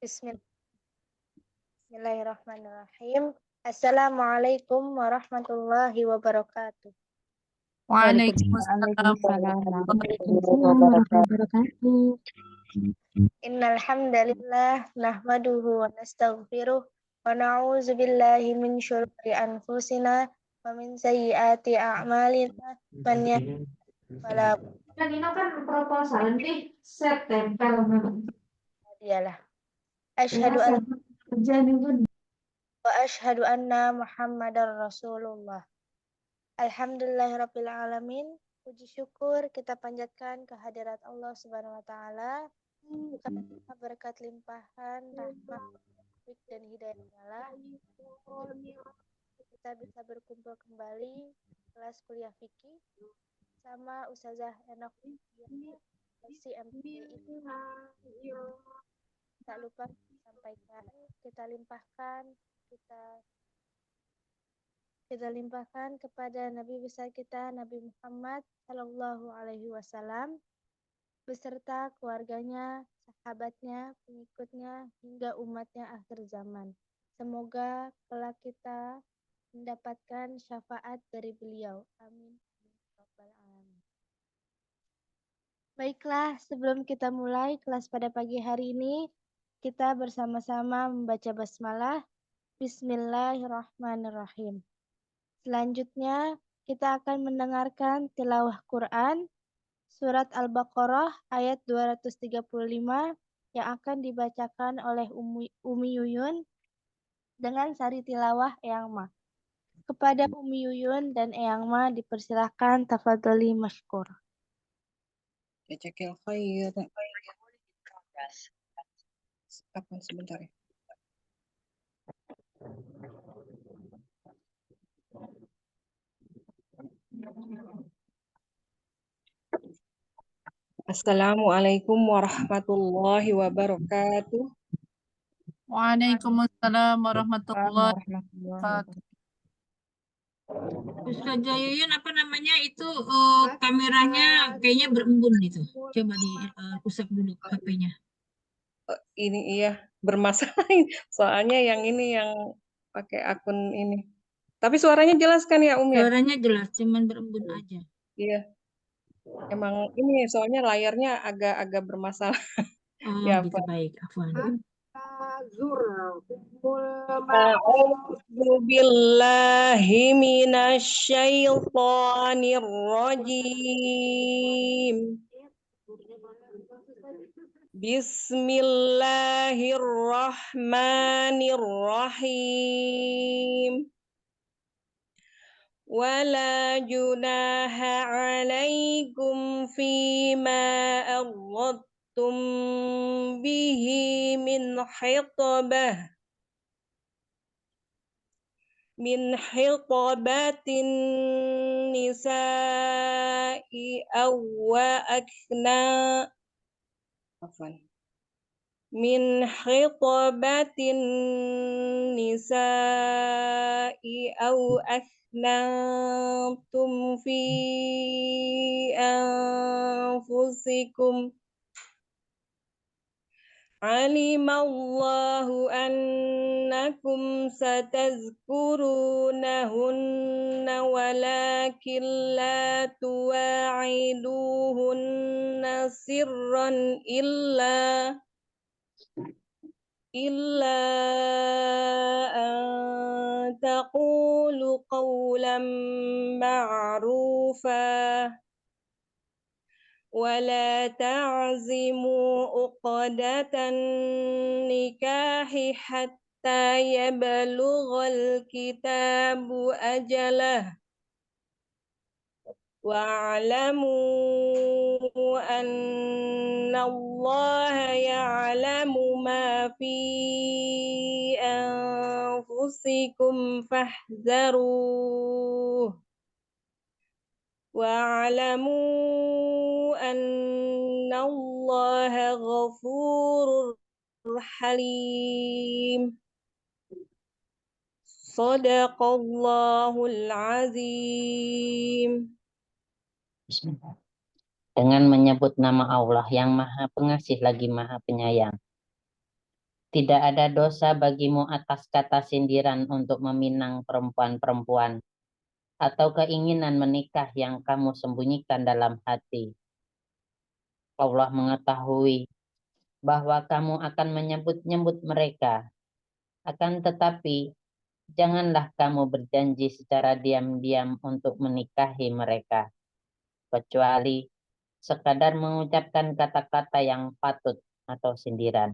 Bismillahirrahmanirrahim. Assalamualaikum warahmatullahi wabarakatuh. Waalaikumsalam warahmatullahi wabarakatuh. Innal hamdalillah nahmaduhu wa nastaghfiruh wa na'udzu billahi min syururi anfusina wa min sayyiati a'malina man yahdihillahu fala Kan ini kan proposal nih set tempel mudhiyalah. Asyhadu an kerjaan itu wa asyhadu anna Muhammadar Rasulullah. Alhamdulillahirabbil alamin. Puji syukur kita panjatkan kehadirat Allah Subhanahu wa taala. Karena berkat limpahan rahmat taufik dan hidayah Allah, kita bisa berkumpul kembali kelas kuliah fikih sama Ustazah Enok si MPI ini. Tak lupa sampaikan, kita limpahkan kepada Nabi besar kita Nabi Muhammad Shallallahu Alaihi Wasallam beserta keluarganya, sahabatnya, pengikutnya, hingga umatnya akhir zaman. Semoga kelak kita mendapatkan syafaat dari beliau. Amin. Baiklah, sebelum kita mulai kelas pada pagi hari ini, kita bersama-sama membaca basmalah. Bismillahirrahmanirrahim. Selanjutnya, kita akan mendengarkan tilawah Quran Surat Al-Baqarah ayat 235 yang akan dibacakan oleh Umi Yuyun dengan sari tilawah Eyang Ma. Kepada Umi Yuyun dan Eyang Ma dipersilahkan tafadholi masykur. Jazakil khair. Kapan sebentar ya? Assalamualaikum warahmatullahi wabarakatuh. Waalaikumsalam warahmatullahi wabarakatuh. Ustaz Jayuyun apa namanya itu kameranya kayaknya berembun itu. Coba di usap dulu HP-nya. Ini iya bermasalah. Soalnya yang ini yang pakai akun ini. Tapi suaranya jelas kan ya ya? Suaranya jelas, cuman berembun aja. Iya. Emang ini soalnya layarnya agak bermasalah. Oh, ya, gitu baik, afwan. A'udzu billahi minasyaitonir rajim. Bismillahirrahmanirrahim. Wala junaha alaikum fima aghadtum bihi min khitabatin nisa'i aw akna min khitabatin nisa'i aw aknantum fi anfusikum alimallahu annakum satazkurunahunna walakin la tuwa'iduhunna sirran illa an taqulu qawlan ma'rufa wala ta'zimu uqdatan nikahi hatta yablughal kitabu ajalah wa'lamu annallaha ya'lamu ma fi anfusikum fahzaruh wa'lamu annallaha ghafurur halim. Shadaqallahul azim. Bismillah. Dengan menyebut nama Allah yang Maha Pengasih lagi Maha Penyayang. Tidak ada dosa bagimu atas kata sindiran untuk meminang perempuan-perempuan atau keinginan menikah yang kamu sembunyikan dalam hati. Allah mengetahui bahwa kamu akan menyebut-nyebut mereka. Akan tetapi, janganlah kamu berjanji secara diam-diam untuk menikahi mereka, kecuali sekadar mengucapkan kata-kata yang patut atau sindiran.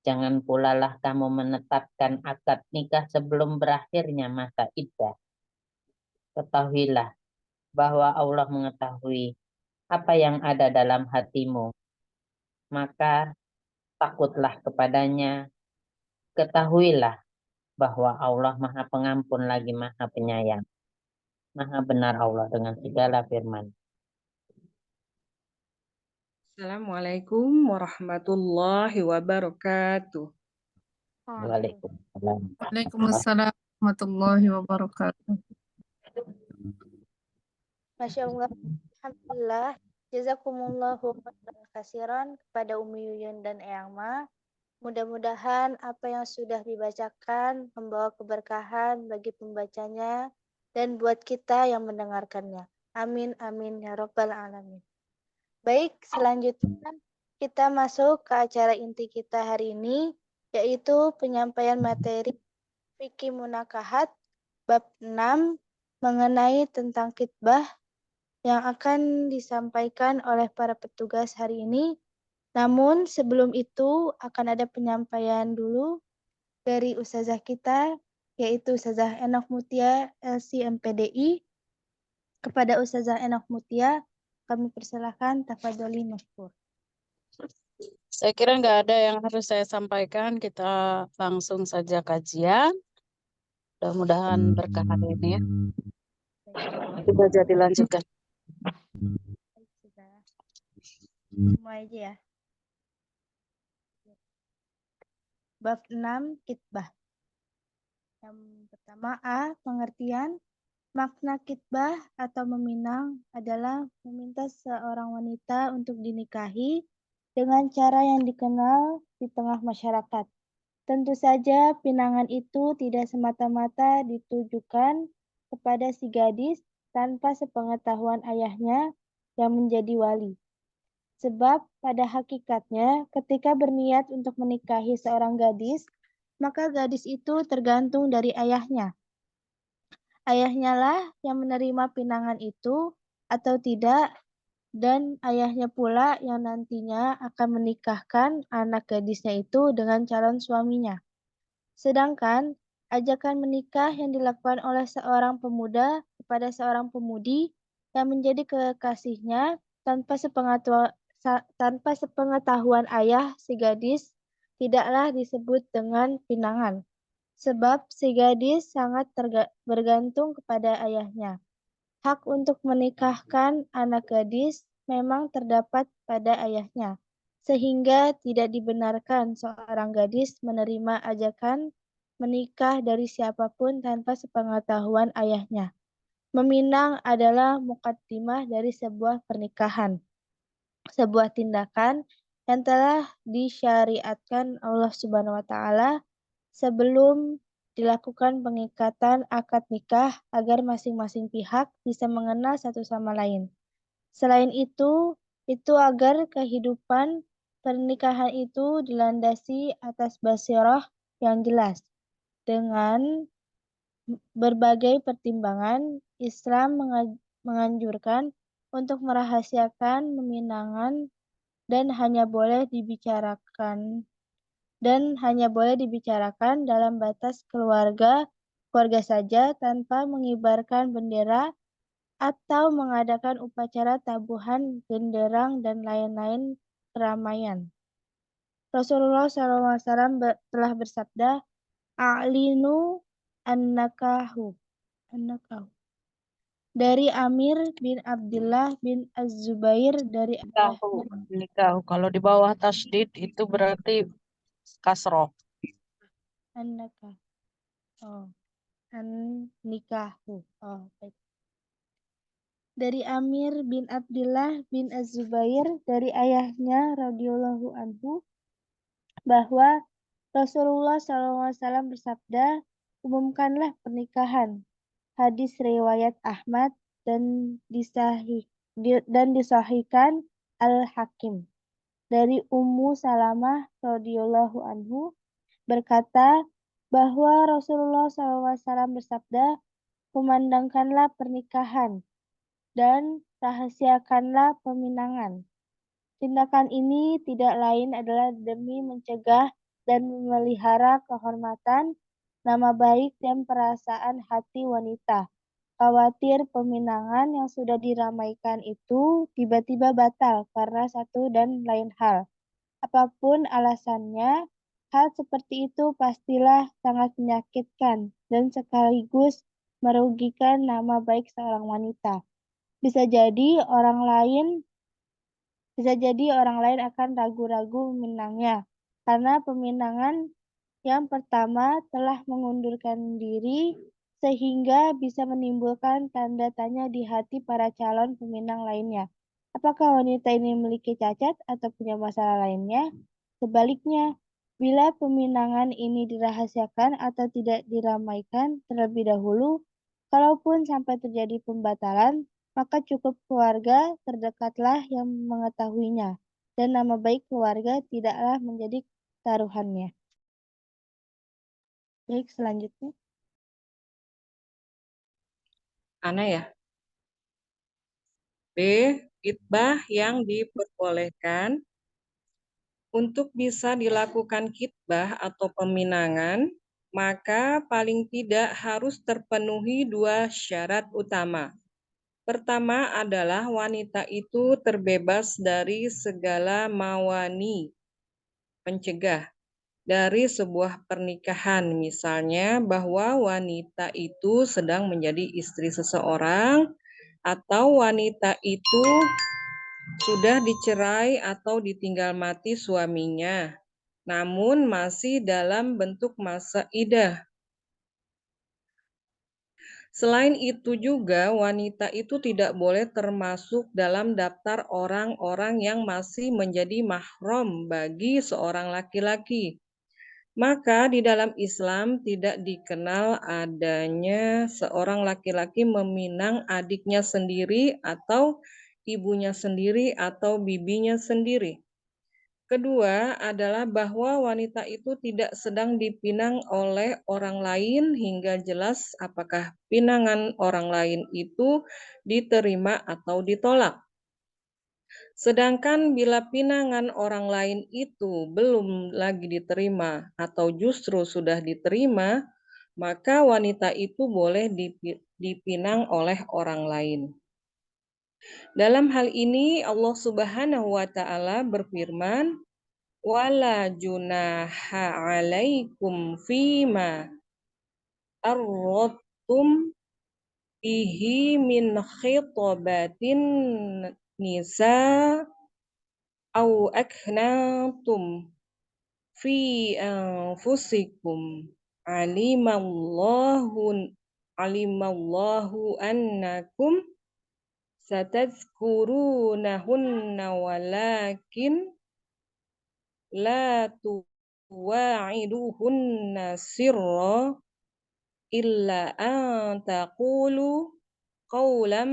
Jangan pula lah kamu menetapkan akad nikah sebelum berakhirnya masa iddah. Ketahuilah bahwa Allah mengetahui apa yang ada dalam hatimu. Maka takutlah kepadanya. Ketahuilah bahwa Allah Maha Pengampun lagi Maha Penyayang. Maha benar Allah dengan segala firman. Assalamualaikum warahmatullahi wabarakatuh. Waalaikumsalam. Waalaikumsalam warahmatullahi wabarakatuh. Masya Allah, alhamdulillah, jazakumullahu khairan katsiran kepada Umi Yuyun dan Eyang Ma. Mudah-mudahan apa yang sudah dibacakan membawa keberkahan bagi pembacanya dan buat kita yang mendengarkannya. Amin, amin, ya Rabbal Alamin. Baik, selanjutnya kita masuk ke acara inti kita hari ini, yaitu penyampaian materi Fikih Munakahat bab 6 mengenai tentang khitbah yang akan disampaikan oleh para petugas hari ini. Namun sebelum itu akan ada penyampaian dulu dari ustazah kita, yaitu Ustazah Enok Mutia LC-MPDI. Kepada Ustazah Enok Mutia, kami persilahkan tafadholi mashkur. Saya kira nggak ada yang harus saya sampaikan. Kita langsung saja kajian. Mudah-mudahan berkah hari ini ya. Kita jadi lanjutkan. Semua aja ya. Bab 6 khitbah. Yang pertama A, pengertian. Makna khitbah atau meminang adalah meminta seorang wanita untuk dinikahi dengan cara yang dikenal di tengah masyarakat. Tentu saja pinangan itu tidak semata-mata ditujukan kepada si gadis tanpa sepengetahuan ayahnya yang menjadi wali. Sebab pada hakikatnya ketika berniat untuk menikahi seorang gadis, maka gadis itu tergantung dari ayahnya. Ayahnya lah yang menerima pinangan itu atau tidak, dan ayahnya pula yang nantinya akan menikahkan anak gadisnya itu dengan calon suaminya. Sedangkan ajakan menikah yang dilakukan oleh seorang pemuda kepada seorang pemudi yang menjadi kekasihnya tanpa sepengetahuan ayah si gadis tidaklah disebut dengan pinangan. Sebab si gadis sangat bergantung kepada ayahnya. Hak untuk menikahkan anak gadis memang terdapat pada ayahnya, sehingga tidak dibenarkan seorang gadis menerima ajakan menikah dari siapapun tanpa sepengetahuan ayahnya. Meminang adalah muqaddimah dari sebuah pernikahan, sebuah tindakan yang telah disyariatkan Allah Subhanahu wa Ta'ala sebelum dilakukan pengikatan akad nikah agar masing-masing pihak bisa mengenal satu sama lain. Selain itu agar kehidupan pernikahan itu dilandasi atas basirah yang jelas. Dengan berbagai pertimbangan, Islam menganjurkan untuk merahasiakan meminangan dan hanya boleh dibicarakan dalam batas keluarga saja tanpa mengibarkan bendera atau mengadakan upacara tabuhan genderang dan lain-lain keramaian. Rasulullah SAW telah bersabda, "A'linu an-nakahu." Dari Amir bin Abdullah bin Az-Zubair dari Nikahu. Kalau di bawah tasdid itu berarti kasroh. An-nakah. An-nikahu. Baik. Dari Amir bin Abdullah bin Az-Zubair dari ayahnya radhiyallahu anhu bahwa Rasulullah SAW bersabda, umumkanlah pernikahan. Hadis riwayat Ahmad dan disahihkan Al-Hakim. Dari Ummu Salamah radhiyallahu anhu berkata bahwa Rasulullah SAW bersabda, kumandangkanlah pernikahan dan rahasiakanlah peminangan. Tindakan ini tidak lain adalah demi mencegah dan memelihara kehormatan, nama baik dan perasaan hati wanita. Khawatir peminangan yang sudah diramaikan itu tiba-tiba batal karena satu dan lain hal. Apapun alasannya, hal seperti itu pastilah sangat menyakitkan dan sekaligus merugikan nama baik seorang wanita. Bisa jadi orang lain akan ragu-ragu meminangnya, karena peminangan yang pertama telah mengundurkan diri, sehingga bisa menimbulkan tanda tanya di hati para calon peminang lainnya. Apakah wanita ini memiliki cacat atau punya masalah lainnya? Sebaliknya, bila peminangan ini dirahasiakan atau tidak diramaikan terlebih dahulu, kalaupun sampai terjadi pembatalan, maka cukup keluarga terdekatlah yang mengetahuinya, dan nama baik keluarga tidaklah menjadi taruhannya. Baik, selanjutnya. Ana ya. B. Khitbah yang diperbolehkan. Untuk bisa dilakukan khitbah atau peminangan, maka paling tidak harus terpenuhi 2 syarat utama. Pertama adalah wanita itu terbebas dari segala mawani, pencegah, dari sebuah pernikahan. Misalnya bahwa wanita itu sedang menjadi istri seseorang, atau wanita itu sudah dicerai atau ditinggal mati suaminya, namun masih dalam bentuk masa iddah. Selain itu juga wanita itu tidak boleh termasuk dalam daftar orang-orang yang masih menjadi mahram bagi seorang laki-laki. Maka di dalam Islam tidak dikenal adanya seorang laki-laki meminang adiknya sendiri atau ibunya sendiri atau bibinya sendiri. Kedua adalah bahwa wanita itu tidak sedang dipinang oleh orang lain hingga jelas apakah pinangan orang lain itu diterima atau ditolak. Sedangkan bila pinangan orang lain itu belum lagi diterima atau justru sudah diterima, maka wanita itu boleh dipinang oleh orang lain. Dalam hal ini Allah Subhanahu wa taala berfirman, "Wala junaha 'alaikum fima arradtum bihi min khitabatin nisa au aknantum fi anfusikum alimallahu annakum satadhkurunahunna walakin la tuwa'iduhunna sirra illa an taqulu qawlan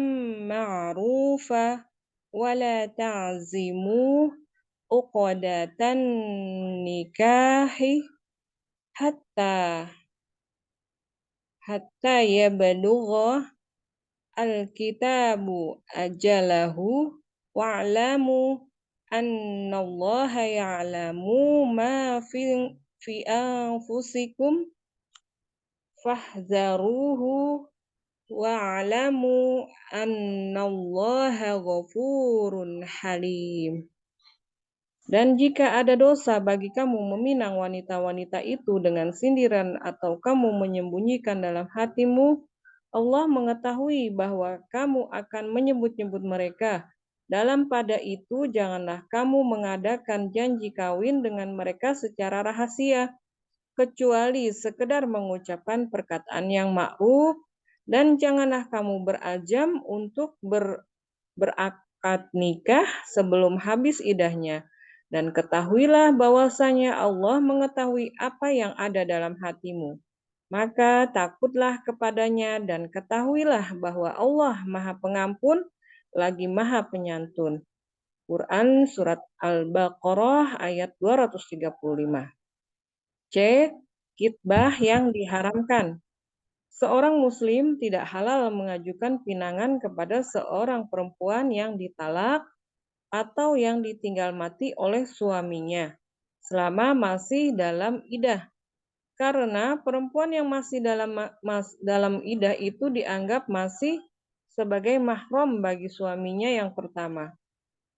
ma'rufa wa la ta'zimu uqdatan nikahi hatta yablugha al-kitabu ajalahu wa'lamu annallaha ya'lamu ma fi anfusikum fahzaruhu wa'lamu annallaha ghafurun halim. Dan jika ada dosa bagi kamu meminang wanita-wanita itu dengan sindiran atau kamu menyembunyikan dalam hatimu, Allah mengetahui bahwa kamu akan menyebut-nyebut mereka. Dalam pada itu janganlah kamu mengadakan janji kawin dengan mereka secara rahasia, kecuali sekedar mengucapkan perkataan yang ma'ruf, dan janganlah kamu berazam untuk berakad nikah sebelum habis iddahnya. Dan ketahuilah bahwasanya Allah mengetahui apa yang ada dalam hatimu. Maka takutlah kepadanya dan ketahuilah bahwa Allah Maha Pengampun lagi Maha Penyantun. Quran Surat Al-Baqarah ayat 235. C. Khitbah yang diharamkan. Seorang muslim tidak halal mengajukan pinangan kepada seorang perempuan yang ditalak atau yang ditinggal mati oleh suaminya selama masih dalam iddah. Karena perempuan yang masih dalam iddah itu dianggap masih sebagai mahram bagi suaminya yang pertama.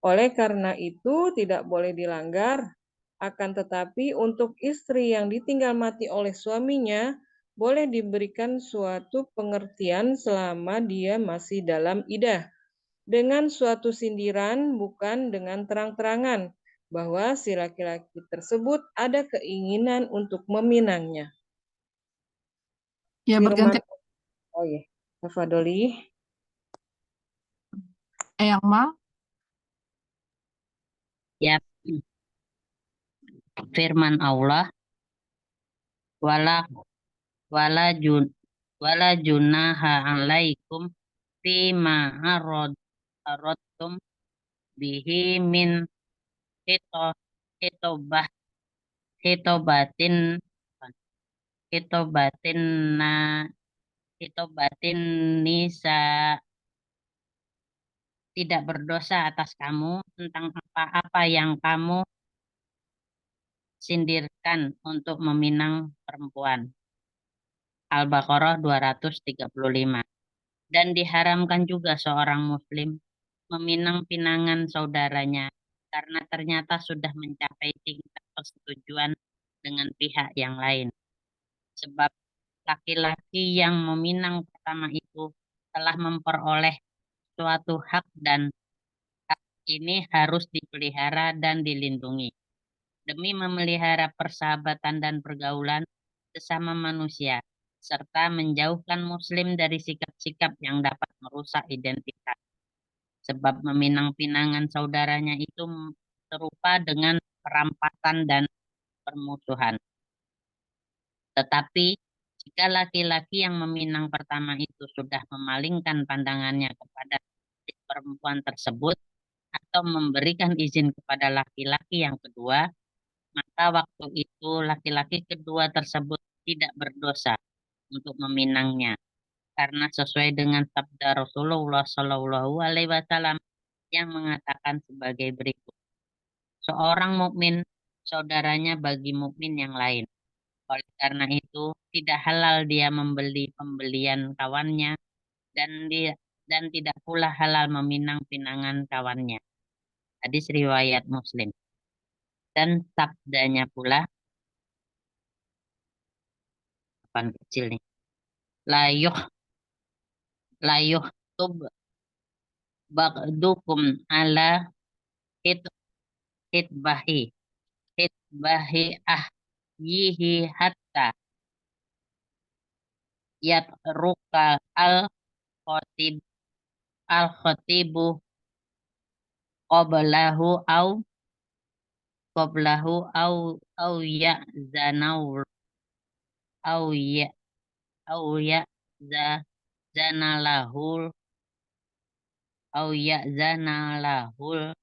Oleh karena itu tidak boleh dilanggar. Akan tetapi untuk istri yang ditinggal mati oleh suaminya boleh diberikan suatu pengertian selama dia masih dalam iddah. Dengan suatu sindiran, bukan dengan terang-terangan, bahwa si laki-laki tersebut ada keinginan untuk meminangnya. Ya, berganti. Oh iya, Tafadholi. Yang Ma. Ya, firman Allah, wala wala junaha alaikum fima aradtum bihi min hitobah hitobatin hitobatin na hitobatin nisa, tidak berdosa atas kamu tentang apa-apa yang kamu sindirkan untuk meminang perempuan. Al-Baqarah 235. Dan diharamkan juga seorang muslim meminang pinangan saudaranya karena ternyata sudah mencapai tingkat persetujuan dengan pihak yang lain. Sebab laki-laki yang meminang pertama itu telah memperoleh suatu hak dan hak ini harus dipelihara dan dilindungi. Demi memelihara persahabatan dan pergaulan sesama manusia, serta menjauhkan muslim dari sikap-sikap yang dapat merusak identitas. Sebab meminang pinangan saudaranya itu serupa dengan perampasan dan permusuhan. Tetapi jika laki-laki yang meminang pertama itu sudah memalingkan pandangannya kepada si perempuan tersebut atau memberikan izin kepada laki-laki yang kedua, maka waktu itu laki-laki kedua tersebut tidak berdosa untuk meminangnya, karena sesuai dengan sabda Rasulullah Shallallahu Alaihi Wasallam yang mengatakan sebagai berikut: seorang mukmin saudaranya bagi mukmin yang lain. Oleh karena itu tidak halal dia membeli pembelian kawannya dan tidak pula halal meminang pinangan kawannya. Hadis riwayat Muslim. Dan sabdanya pula, apaan kecil nih, layuh tub ba'dukum ala hitbahi ahyihi hatta yatruka al-khatib al-khatibu qablahu au ya'zanau au ya au ya'zanalahul au ya'zanalahul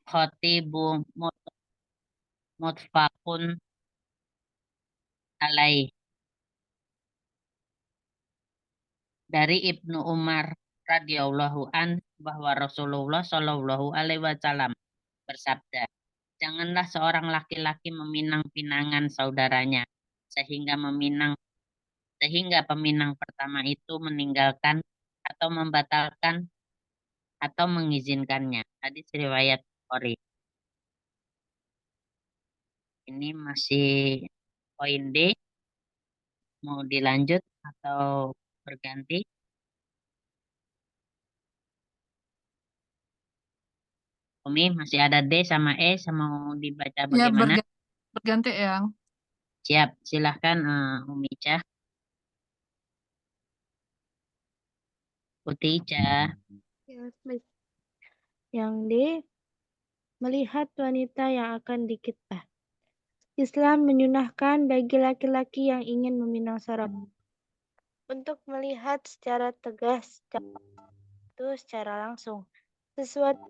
khatibu mutfaqun alaih. Dari Ibnu Umar radhiyallahu an bahwa Rasulullah Shallallahu Alaihi Wasallam bersabda, janganlah seorang laki-laki meminang pinangan saudaranya sehingga peminang pertama itu meninggalkan atau membatalkan atau mengizinkannya. Hadis riwayat Bukhari. Ini masih poin D. Mau dilanjut atau berganti? Umi masih ada D sama E, sama mau dibaca Ya, bagaimana? berganti Eyang. Siap, silahkan Umi Ica. Putih Ica. Yes, baik. Yang D, melihat wanita yang akan dikitbah. Islam menyunahkan bagi laki-laki yang ingin meminang seorang untuk melihat secara tegas itu secara langsung. Sesuatu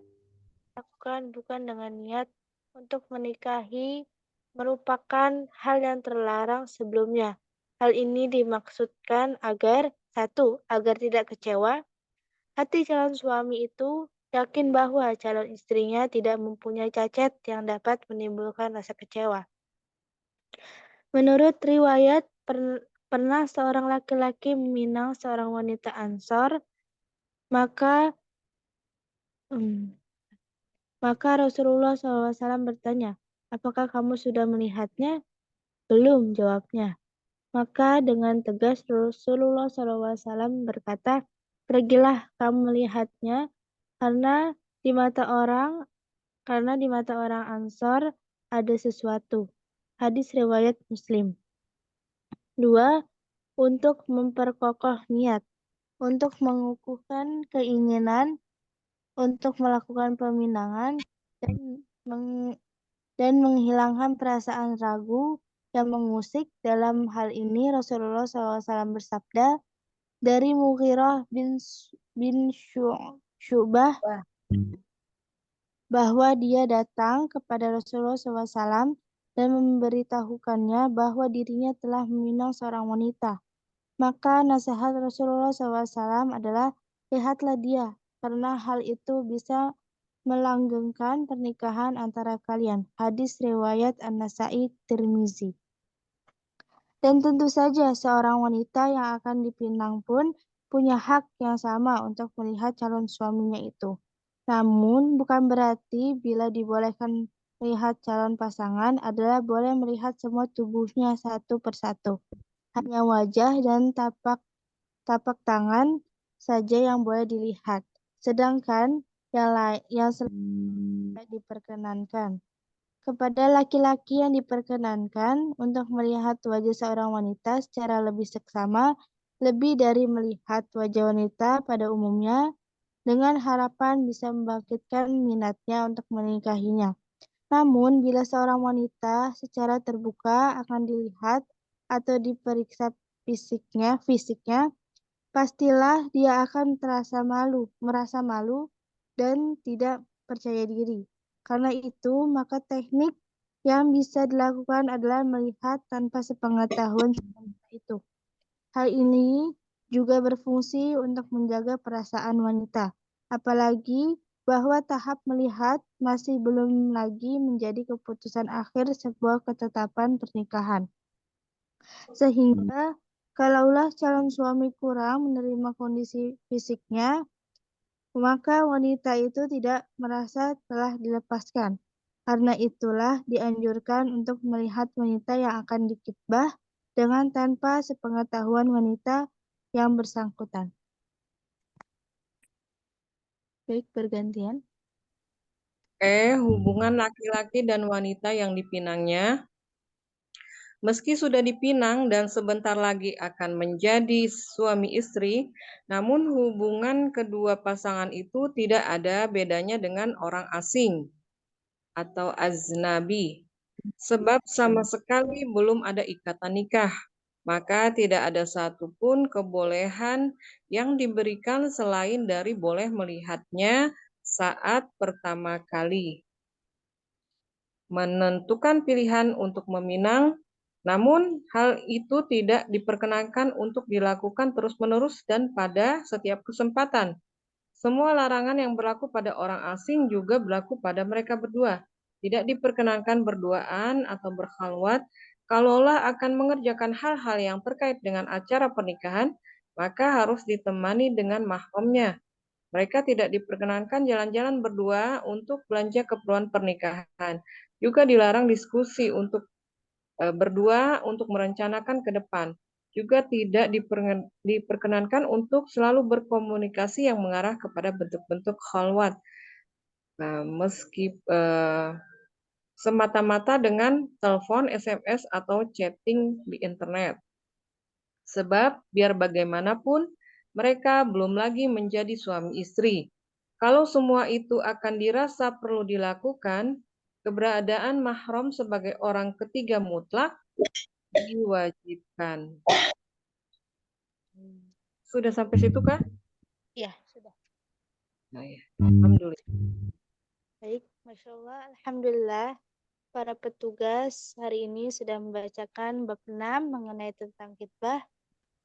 dilakukan bukan dengan niat untuk menikahi merupakan hal yang terlarang sebelumnya. Hal ini dimaksudkan agar agar tidak kecewa, hati calon suami itu yakin bahwa calon istrinya tidak mempunyai cacat yang dapat menimbulkan rasa kecewa. Menurut riwayat, pernah seorang laki-laki meminang seorang wanita Ansor, maka Rasulullah SAW bertanya, "Apakah kamu sudah melihatnya?" "Belum," jawabnya. Maka dengan tegas Rasulullah SAW berkata, "Pergilah kamu melihatnya, karena di mata orang Ansor ada sesuatu." Hadis riwayat Muslim. 2. Untuk memperkokoh niat, untuk mengukuhkan keinginan untuk melakukan peminangan dan menghilangkan perasaan ragu yang mengusik. Dalam hal ini Rasulullah SAW bersabda, dari Mughirah bin Syu'bah bahwa dia datang kepada Rasulullah SAW dan memberitahukannya bahwa dirinya telah meminang seorang wanita. Maka nasihat Rasulullah SAW adalah, lihatlah dia, karena hal itu bisa melanggengkan pernikahan antara kalian. Hadis riwayat An-Nasa'i Tirmizi. Dan tentu saja seorang wanita yang akan dipinang pun punya hak yang sama untuk melihat calon suaminya itu. Namun bukan berarti bila dibolehkan melihat calon pasangan adalah boleh melihat semua tubuhnya satu persatu. Hanya wajah dan tapak tangan saja yang boleh dilihat. Sedangkan yang tidak diperkenankan. Kepada laki-laki yang diperkenankan untuk melihat wajah seorang wanita secara lebih seksama, lebih dari melihat wajah wanita pada umumnya, dengan harapan bisa membangkitkan minatnya untuk menikahinya. Namun, bila seorang wanita secara terbuka akan dilihat atau diperiksa fisiknya, pastilah dia akan merasa malu dan tidak percaya diri. Karena itu, maka teknik yang bisa dilakukan adalah melihat tanpa sepengetahuan wanita itu. Hal ini juga berfungsi untuk menjaga perasaan wanita. Apalagi bahwa tahap melihat masih belum lagi menjadi keputusan akhir sebuah ketetapan pernikahan. Sehingga kalaulah calon suami kurang menerima kondisi fisiknya, maka wanita itu tidak merasa telah dilepaskan. Karena itulah dianjurkan untuk melihat wanita yang akan dikitbah dengan tanpa sepengetahuan wanita yang bersangkutan. Baik, bergantian. Hubungan laki-laki dan wanita yang dipinangnya. Meski sudah dipinang dan sebentar lagi akan menjadi suami istri, namun hubungan kedua pasangan itu tidak ada bedanya dengan orang asing atau aznabi, sebab sama sekali belum ada ikatan nikah. Maka tidak ada satupun kebolehan yang diberikan selain dari boleh melihatnya saat pertama kali. Menentukan pilihan untuk meminang, namun hal itu tidak diperkenankan untuk dilakukan terus-menerus dan pada setiap kesempatan. Semua larangan yang berlaku pada orang asing juga berlaku pada mereka berdua. Tidak diperkenankan berduaan atau berkhalwat. Kalaulah akan mengerjakan hal-hal yang terkait dengan acara pernikahan, maka harus ditemani dengan mahramnya. Mereka tidak diperkenankan jalan-jalan berdua untuk belanja keperluan pernikahan. Juga dilarang diskusi untuk berdua untuk merencanakan ke depan. Juga tidak diperkenankan untuk selalu berkomunikasi yang mengarah kepada bentuk-bentuk khalwat. Meski semata-mata dengan telepon, SMS, atau chatting di internet. Sebab biar bagaimanapun mereka belum lagi menjadi suami istri. Kalau semua itu akan dirasa perlu dilakukan, keberadaan mahram sebagai orang ketiga mutlak diwajibkan. Sudah sampai situ kah? Ya, sudah. Nah, ya. Alhamdulillah. Baik, Masya Allah. Alhamdulillah. Para petugas hari ini sudah membacakan bab 6 mengenai tentang khitbah.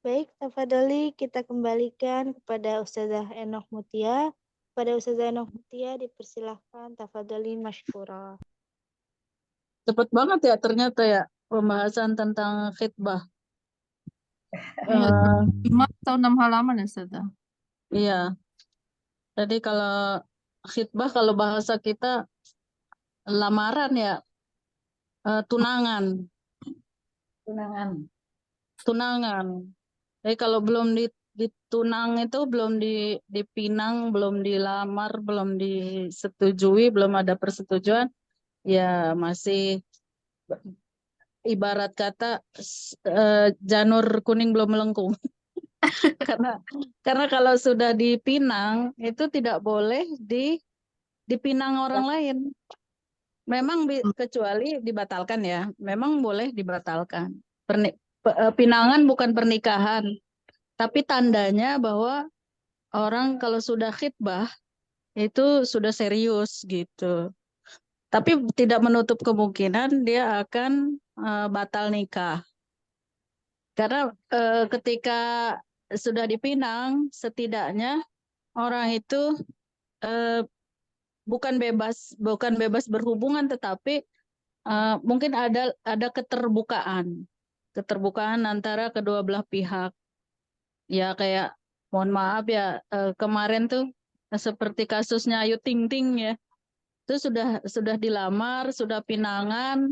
Baik, tafadholi kita kembalikan kepada Ustazah Enoch Mutia. Pada Ustazah Enoch Mutia dipersilahkan, tafadholi masykurah. Cepet banget ya ternyata ya pembahasan tentang khitbah. Iya, Eh, 5 atau 6 halaman ya, Ustazah? iya. Jadi kalau khitbah kalau bahasa kita lamaran ya, tunangan, tunangan. Jadi kalau belum ditunang itu belum dipinang, belum dilamar, belum disetujui, belum ada persetujuan, ya masih ibarat kata janur kuning belum melengkung. karena karena kalau sudah dipinang itu tidak boleh dipinang orang lain. Memang kecuali dibatalkan ya, memang boleh dibatalkan. Pinangan bukan pernikahan, tapi tandanya bahwa orang kalau sudah khitbah itu sudah serius gitu. Tapi tidak menutup kemungkinan dia akan batal nikah. Karena ketika sudah dipinang, setidaknya orang itu eh, bukan bebas berhubungan, tetapi mungkin ada keterbukaan antara kedua belah pihak. Ya kayak mohon maaf ya, kemarin tuh seperti kasusnya Ayu Ting Ting ya, itu sudah dilamar, sudah pinangan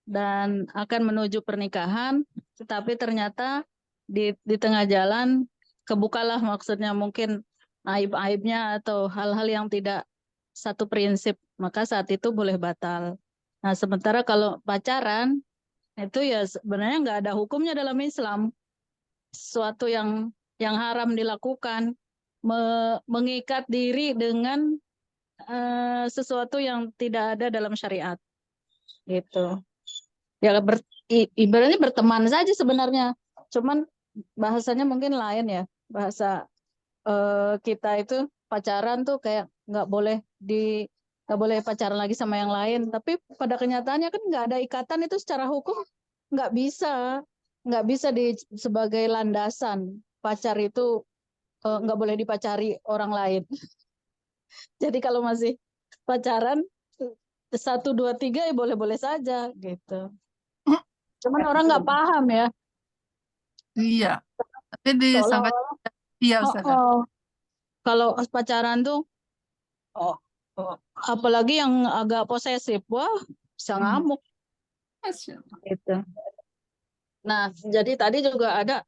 dan akan menuju pernikahan, tetapi ternyata di tengah jalan kebukalah, maksudnya mungkin aib-aibnya atau hal-hal yang tidak satu prinsip, maka saat itu boleh batal. Nah, sementara kalau pacaran itu ya sebenarnya nggak ada hukumnya dalam Islam, sesuatu yang haram dilakukan, mengikat diri dengan sesuatu yang tidak ada dalam syariat, gitu. Ya ibaratnya berteman saja sebenarnya, cuman bahasanya mungkin lain ya. Bahasa kita itu pacaran tuh kayak nggak boleh pacaran lagi sama yang lain, tapi pada kenyataannya kan nggak ada ikatan, itu secara hukum nggak bisa nggak bisa sebagai landasan pacar itu nggak boleh dipacari orang lain. Jadi kalau masih pacaran 1, 2, 3 ya boleh-boleh saja gitu. Cuman orang nggak paham ya. Iya, tapi Seolah disangka iya, oh, Ustazah. oh. Kalau pacaran tuh oh, oh, apalagi yang agak posesif, wah bisa ngamuk Masya Allah. gitu. Nah, jadi tadi juga ada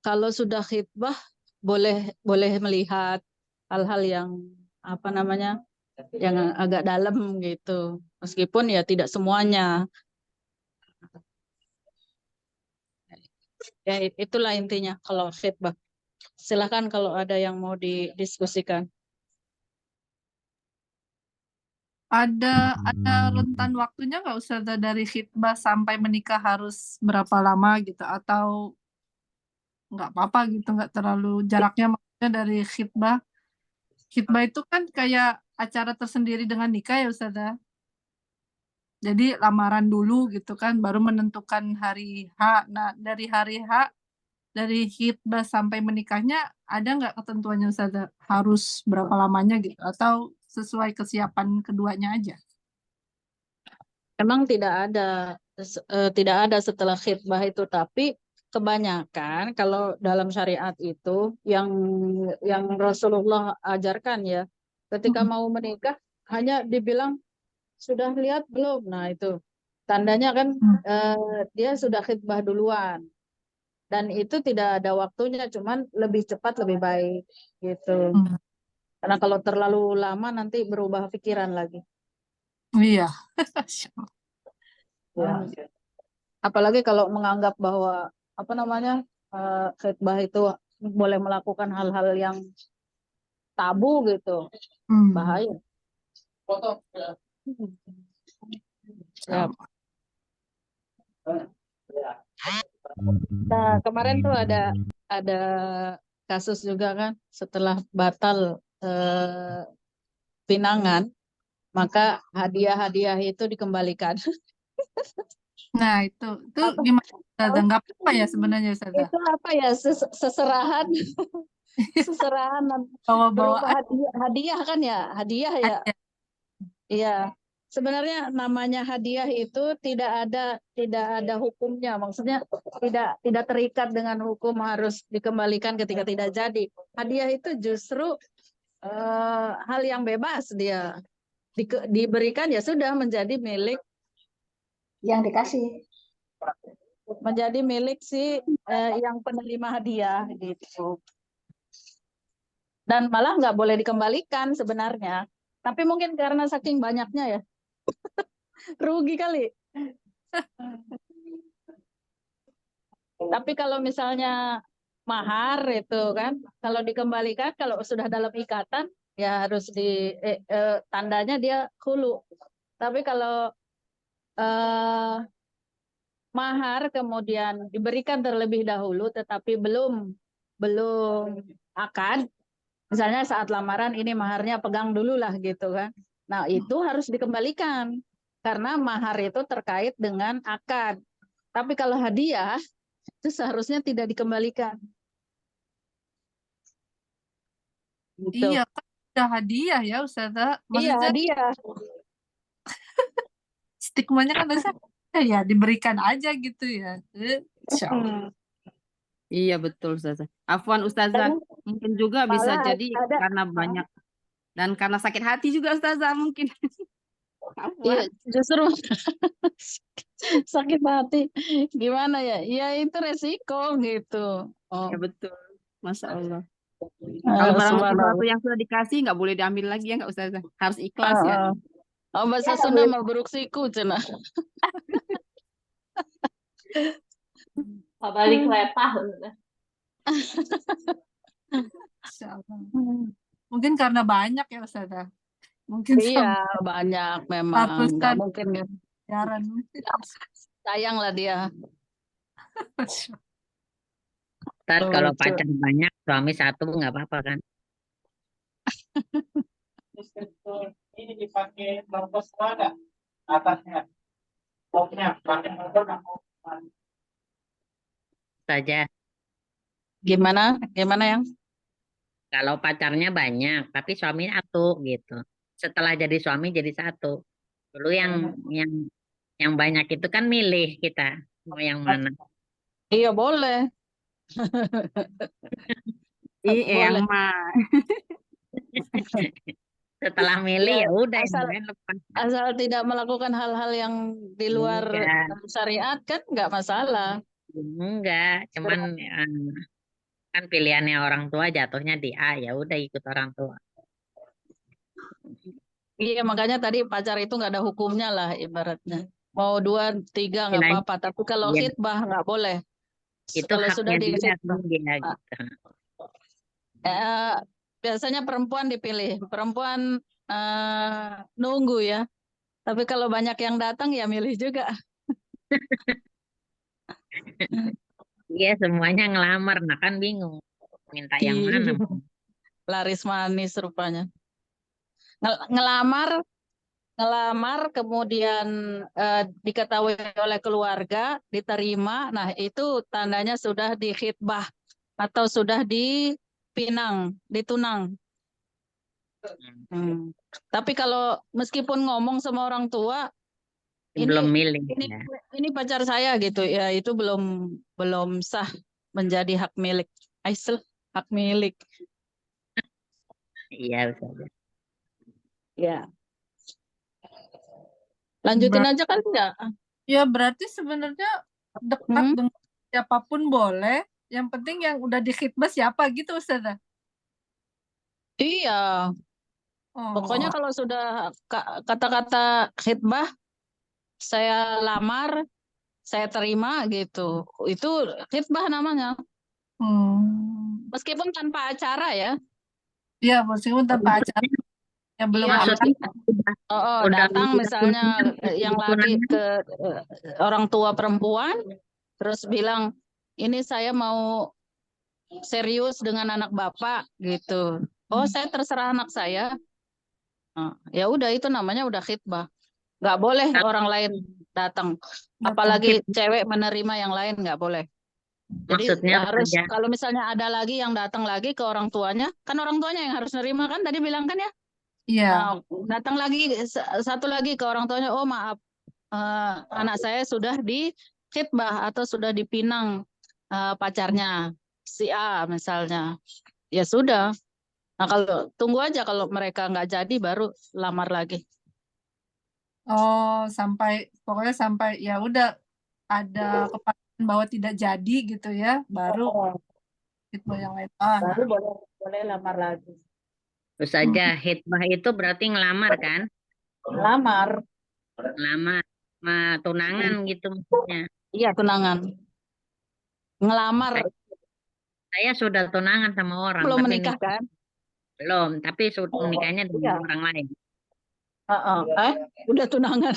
kalau sudah khitbah boleh boleh melihat hal-hal yang apa namanya yang agak dalam gitu. Meskipun ya tidak semuanya. Ya itulah intinya kalau khitbah. Silakan kalau ada yang mau didiskusikan. Ada rentan waktunya nggak, Ustazah, dari khitbah sampai menikah harus berapa lama gitu, atau nggak apa-apa gitu, nggak terlalu jaraknya, maksudnya dari khitbah itu kan kayak acara tersendiri dengan nikah ya, Ustazah. Jadi lamaran dulu gitu kan, baru menentukan hari H. Nah, dari hari H, dari khitbah sampai menikahnya, ada nggak ketentuannya, Ustazah? Harus berapa lamanya gitu? Atau sesuai kesiapan keduanya aja? Memang tidak ada setelah khitbah itu, tapi kebanyakan kalau dalam syariat itu yang Rasulullah ajarkan ya, ketika mau menikah hanya dibilang sudah lihat belum. Nah, itu tandanya kan dia sudah khitbah duluan. Dan itu tidak ada waktunya, cuman lebih cepat lebih baik gitu. Karena kalau terlalu lama nanti berubah pikiran lagi. Iya. Ya. Apalagi kalau menganggap bahwa apa namanya khitbah itu boleh melakukan hal-hal yang tabu gitu, bahaya. Ya. Nah, kemarin tuh ada kasus juga kan, setelah batal pinangan, maka hadiah-hadiah itu dikembalikan. Nah, itu Apa? gimana Ustazah? Nggak apa ya sebenarnya Ustazah? Itu apa ya, seserahan, seserahan Bawa-bawa berupa hadiah kan ya, hadiah ya. aja. Iya, sebenarnya namanya hadiah itu tidak ada hukumnya, maksudnya tidak terikat dengan hukum harus dikembalikan ketika tidak jadi. Hadiah itu justru hal yang bebas, dia diberikan ya sudah menjadi milik yang dikasih. menjadi milik si yang penerima hadiah gitu. Dan malah nggak boleh dikembalikan sebenarnya. Tapi mungkin karena saking banyaknya ya, rugi kali. Tapi kalau misalnya mahar itu kan, kalau dikembalikan, kalau sudah dalam ikatan, ya harus tandanya dia hulu. Tapi kalau mahar kemudian diberikan terlebih dahulu, tetapi belum akad, misalnya saat lamaran ini maharnya pegang dulu lah gitu kan. Nah itu harus dikembalikan karena mahar itu terkait dengan akad. Tapi kalau hadiah itu seharusnya tidak dikembalikan. Gitu. Iya, kan udah hadiah ya Ustazah. Iya Maksudnya hadiah. stigmanya kan biasanya ya diberikan aja gitu ya. Insya Allah. Iya betul Ustazah. Afwan Ustazah, mungkin juga bisa Malah jadi ada. karena banyak dan karena sakit hati juga Ustazah mungkin. Iya, justru sakit hati. Gimana ya? Ya itu resiko gitu. Oh. Ya betul. Masya Allah. Kalau barang sesuatu yang sudah dikasih nggak boleh diambil lagi ya nggak Ustazah. Harus ikhlas ya. Oh, bahasa Sunda mabruk siku cenah. Balik lepah. Insya Allah. Mungkin karena banyak ya Ustazah. Mungkin Iya, banyak memang. Nggak mungkin kan. Jaran. Sayang lah dia. Ntar kalau pacar banyak, suami satu nggak apa-apa kan? Ini dipakai lampu selada atasnya. Pokoknya pakai motor Saja. Gimana? Gimana yang? Kalau pacarnya banyak, tapi suaminya satu gitu. Setelah jadi suami jadi satu. Dulu yang banyak itu kan milih kita mau yang mana. Iya boleh. Iya yang mah. Setelah milih ya udah lepas. Asal tidak melakukan hal-hal yang di luar syariat kan nggak masalah. Enggak, cuman kan pilihannya orang tua jatuhnya di A, ya udah ikut orang tua. Iya makanya tadi pacar itu nggak ada hukumnya lah ibaratnya. Mau 2, 3 nggak apa-apa. Tapi kalau khitbah nggak boleh. Itu kalau haknya sudah di dia, khitbah. gitu. Biasanya perempuan dipilih. Perempuan nunggu ya. Tapi kalau banyak yang datang ya milih juga. Iya semuanya ngelamar, nah kan bingung minta yang mana. Laris manis rupanya. Ngelamar kemudian diketahui oleh keluarga, diterima. Nah itu tandanya sudah di khitbah atau sudah dipinang, ditunang. Tapi kalau meskipun ngomong sama orang tua, belum milih. Ini pacar saya gitu ya, itu belum sah menjadi hak milik. Aisel hak milik. Iya Ustazah. Ya. Lanjutin aja kan enggak? Ya berarti sebenarnya dekat dengan siapapun boleh. Yang penting yang udah di khitbah siapa gitu Ustazah. Iya. Pokoknya kalau sudah kata-kata khitbah, saya lamar, saya terima gitu. Itu khitbah namanya. Meskipun tanpa acara ya. Iya, meskipun tanpa acara yang belum Iya, akad. Maksudnya udah datang misalnya yang lagi tunangan. ke orang tua perempuan, terus bilang, ini saya mau serius dengan anak bapak gitu. Oh, saya terserah anak saya. Nah, ya udah itu namanya udah khitbah. Nggak boleh orang lain datang. Apalagi cewek menerima yang lain nggak boleh. Jadi Maksudnya harus kerja. kalau misalnya ada lagi yang datang lagi ke orang tuanya, kan orang tuanya yang harus nerima kan tadi bilang kan ya. Iya. Nah, datang lagi satu lagi ke orang tuanya, oh maaf, anak saya sudah di khitbah atau sudah dipinang pacarnya si A misalnya. Ya sudah. Nah kalau tunggu aja kalau mereka nggak jadi baru lamar lagi. Oh, pokoknya sampai ya udah ada kepastian bahwa tidak jadi gitu ya, baru khitbah yang lain. Baru boleh lamar lagi. Terus saja khitbah itu berarti ngelamar kan? Lamar. Ngelamar. Tunangan gitu maksudnya. Iya tunangan. Ngelamar. Saya sudah tunangan sama orang. Belum tapi menikah kan? belum, tapi nikahnya dengan orang lain. Udah tunangan.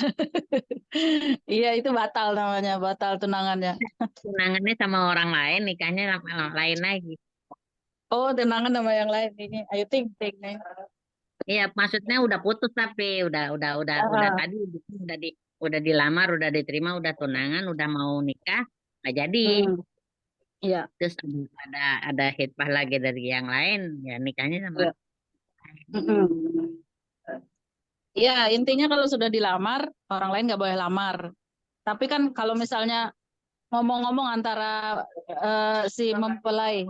Iya itu batal namanya, batal tunangannya. Tunangannya sama orang lain, nikahnya sama lain lagi. Oh tunangan sama yang lain ini. Ayo ting nih. Iya, maksudnya udah putus tapi udah tadi udah dilamar, udah diterima, udah tunangan, udah mau nikah, nggak jadi. Iya. Terus ada khitbah lagi dari yang lain, ya nikahnya sama. Iya, intinya kalau sudah dilamar, orang lain nggak boleh lamar. Tapi kan kalau misalnya ngomong-ngomong antara si mempelai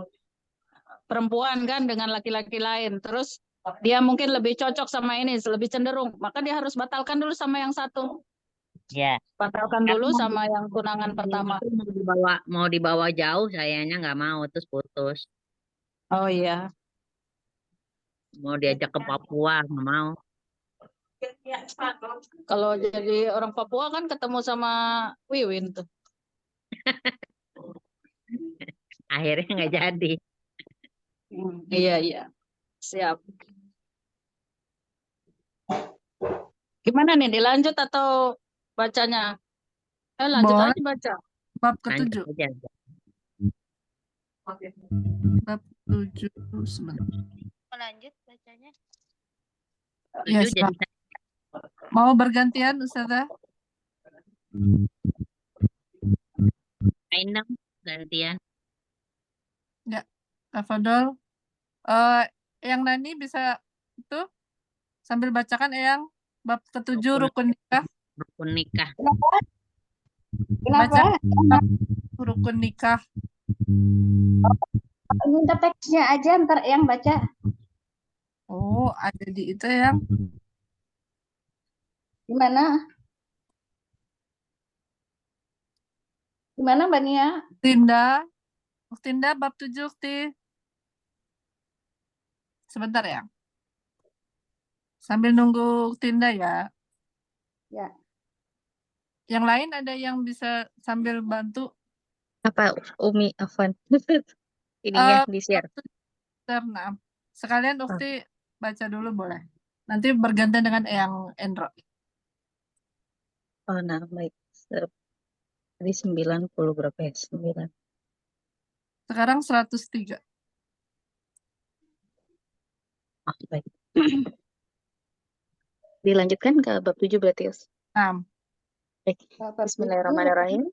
perempuan kan dengan laki-laki lain, terus dia mungkin lebih cocok sama ini, lebih cenderung, maka dia harus batalkan dulu sama yang satu. Ya. Batalkan dulu sama yang tunangan pertama. Mau dibawa jauh, sayanya nggak mau, terus putus. Oh iya. Mau diajak ke Papua, nggak mau. Kalau jadi orang Papua kan ketemu sama Wiwin tuh. Akhirnya nggak jadi. Iya. Siap. Gimana nih, dilanjut atau bacanya? Lanjut Boleh. aja baca. Bab ke-7. Oke. Bab 7 sebentar. Lanjut bacanya. Yes, mau bergantian Ustazah? Main dong, gantian. Ya, Tafadol. Yang Nani bisa itu sambil bacakan yang bab ke-7 rukun nikah. Rukun nikah. Kenapa? Baca rukun nikah. Minta teksnya aja ntar yang baca. Oh, ada di itu yang. Gimana? Gimana Mbak Nia? Tinda bab 7 Ukti. Sebentar ya. Sambil nunggu Tinda ya. Ya. Yang lain ada yang bisa sambil bantu? Apa Umi Afwan? Ininya di-share. Nah, sekalian Ukti baca dulu boleh. Nanti bergantian dengan yang Endro. Oh, nah, baik. Tadi 90 berapa ya? 9. Sekarang 103. Oh, baik. Dilanjutkan ke bab 7 berarti, Us. Baik. Bismillahirrahmanirrahim.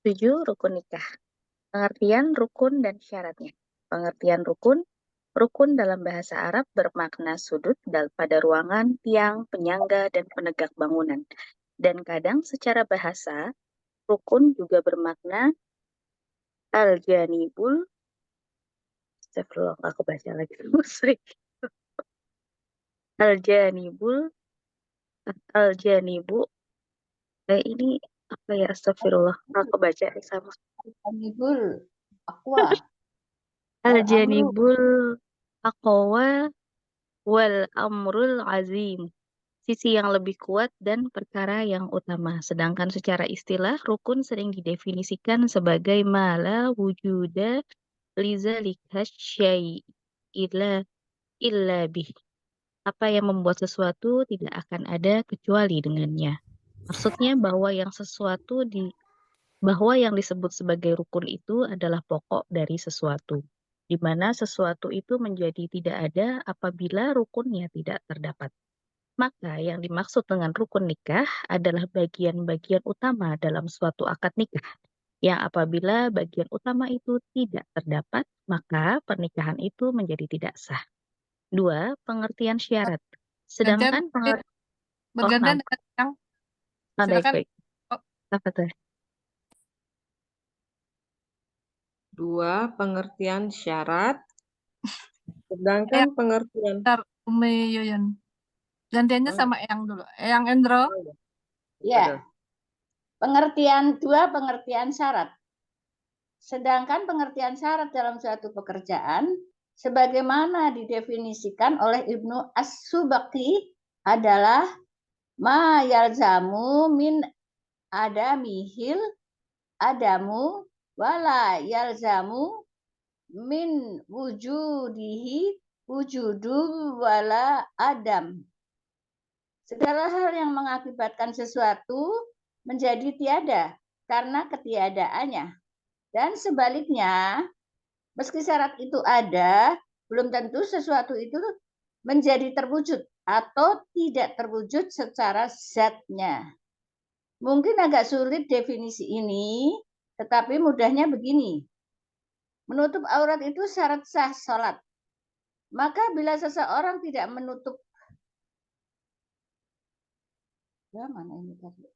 7 rukun nikah. Pengertian rukun dan syaratnya. Pengertian rukun. Rukun dalam bahasa Arab bermakna sudut pada ruangan, tiang, penyangga, dan penegak bangunan. Dan kadang secara bahasa, rukun juga bermakna al-janibul. Astagfirullah, aku baca lagi. Al-janibu. Ini apa ya, astagfirullah. Aku baca sama. Al-janibul aqwa. Al-janibul aqwa wal amrul azim. Sisi yang lebih kuat dan perkara yang utama. Sedangkan secara istilah, rukun sering didefinisikan sebagai mala wujuda lizalika syai'ila illa bih. Apa yang membuat sesuatu tidak akan ada kecuali dengannya. Maksudnya bahwa yang disebut sebagai rukun itu adalah pokok dari sesuatu, di mana sesuatu itu menjadi tidak ada apabila rukunnya tidak terdapat. Maka yang dimaksud dengan rukun nikah adalah bagian-bagian utama dalam suatu akad nikah, yang apabila bagian utama itu tidak terdapat, maka pernikahan itu menjadi tidak sah. 2. Pengertian syarat. Sedangkan bergantian dengan yang silakan. baik. Apa tuh? 2. Pengertian syarat. Sedangkan pengertian Umi Yuyun. Gantiannya sama Eyang dulu. Eyang Endro. Ya. Pengertian 2, pengertian syarat. Sedangkan pengertian syarat dalam suatu pekerjaan sebagaimana didefinisikan oleh Ibnu As-Subaki adalah ma yalzamu min adamihil adamu wala yalzamu min wujudihi wujudu wala adam. Segala hal yang mengakibatkan sesuatu menjadi tiada karena ketiadaannya. Dan sebaliknya, meski syarat itu ada, belum tentu sesuatu itu menjadi terwujud atau tidak terwujud secara zatnya. Mungkin agak sulit definisi ini, tetapi mudahnya begini. Menutup aurat itu syarat sah sholat. Maka bila seseorang tidak menutup, ya mana ini tadi?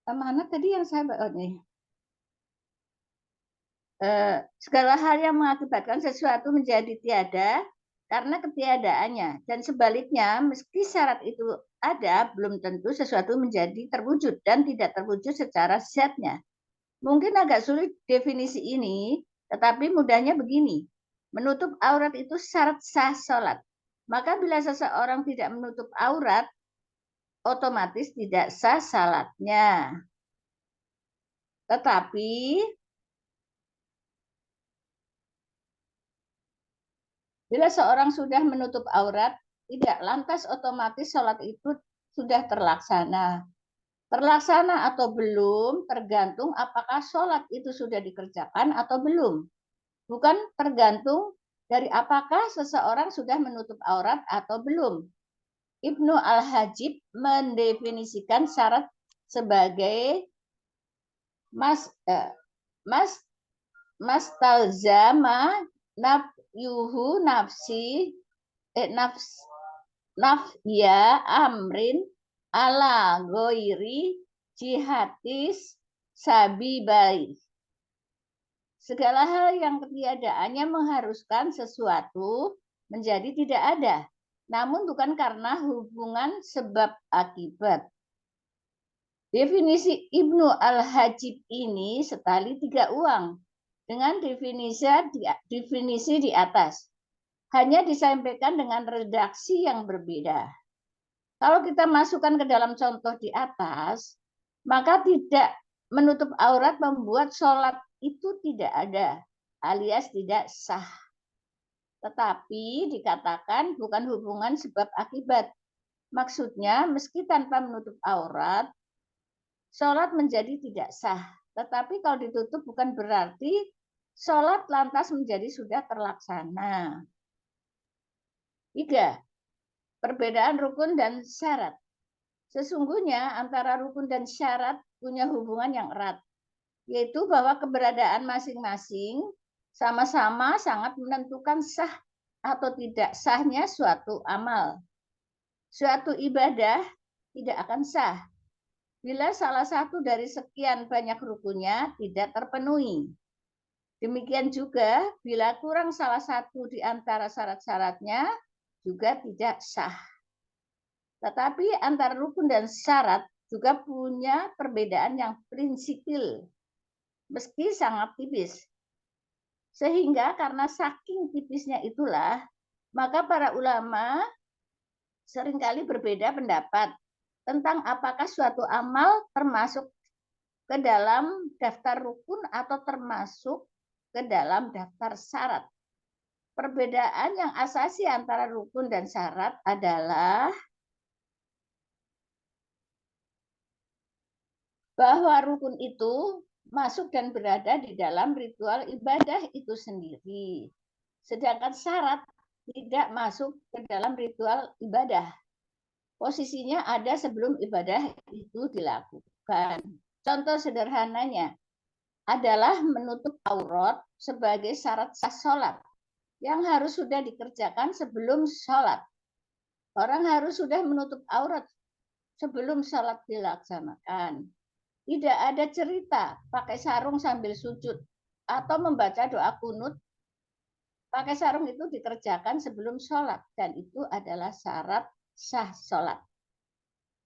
Mana tadi yang saya baca nih? Segala hal yang mengakibatkan sesuatu menjadi tiada karena ketiadaannya. Dan sebaliknya, meski syarat itu ada, belum tentu sesuatu menjadi terwujud dan tidak terwujud secara zatnya. Mungkin agak sulit definisi ini, tetapi mudahnya begini. Menutup aurat itu syarat sah sholat. Maka bila seseorang tidak menutup aurat, otomatis tidak sah salatnya. Tetapi bila seorang sudah menutup aurat, tidak lantas otomatis sholat itu sudah terlaksana. Terlaksana atau belum tergantung apakah sholat itu sudah dikerjakan atau belum. Bukan tergantung dari apakah seseorang sudah menutup aurat atau belum. Ibnu Al-Hajib mendefinisikan syarat sebagai mastalzama nafyuhu nafya amrin ala ghairi jihatis sabibai. Segala hal yang ketiadaannya mengharuskan sesuatu menjadi tidak ada, namun bukan karena hubungan sebab akibat. Definisi Ibnu Al-Hajib ini setali 3 uang dengan definisi di atas. Hanya disampaikan dengan redaksi yang berbeda. Kalau kita masukkan ke dalam contoh di atas, maka tidak menutup aurat membuat sholat itu tidak ada, alias tidak sah. Tetapi dikatakan bukan hubungan sebab akibat. Maksudnya, meski tanpa menutup aurat, sholat menjadi tidak sah. Tetapi kalau ditutup bukan berarti sholat lantas menjadi sudah terlaksana. 3. Perbedaan rukun dan syarat. Sesungguhnya antara rukun dan syarat punya hubungan yang erat, yaitu bahwa keberadaan masing-masing sama-sama sangat menentukan sah atau tidak sahnya suatu amal. Suatu ibadah tidak akan sah bila salah satu dari sekian banyak rukunnya tidak terpenuhi. Demikian juga bila kurang salah satu di antara syarat-syaratnya juga tidak sah. Tetapi antara rukun dan syarat juga punya perbedaan yang prinsipil, meski sangat tipis. Sehingga karena saking tipisnya itulah, maka para ulama seringkali berbeda pendapat tentang apakah suatu amal termasuk ke dalam daftar rukun atau termasuk ke dalam daftar syarat. Perbedaan yang asasi antara rukun dan syarat adalah bahwa rukun itu masuk dan berada di dalam ritual ibadah itu sendiri. Sedangkan syarat tidak masuk ke dalam ritual ibadah. Posisinya ada sebelum ibadah itu dilakukan. Contoh sederhananya adalah menutup aurat sebagai syarat sah sholat yang harus sudah dikerjakan sebelum sholat. Orang harus sudah menutup aurat sebelum sholat dilaksanakan. Tidak ada cerita pakai sarung sambil sujud atau membaca doa kunut. Pakai sarung itu dikerjakan sebelum sholat dan itu adalah syarat sah sholat.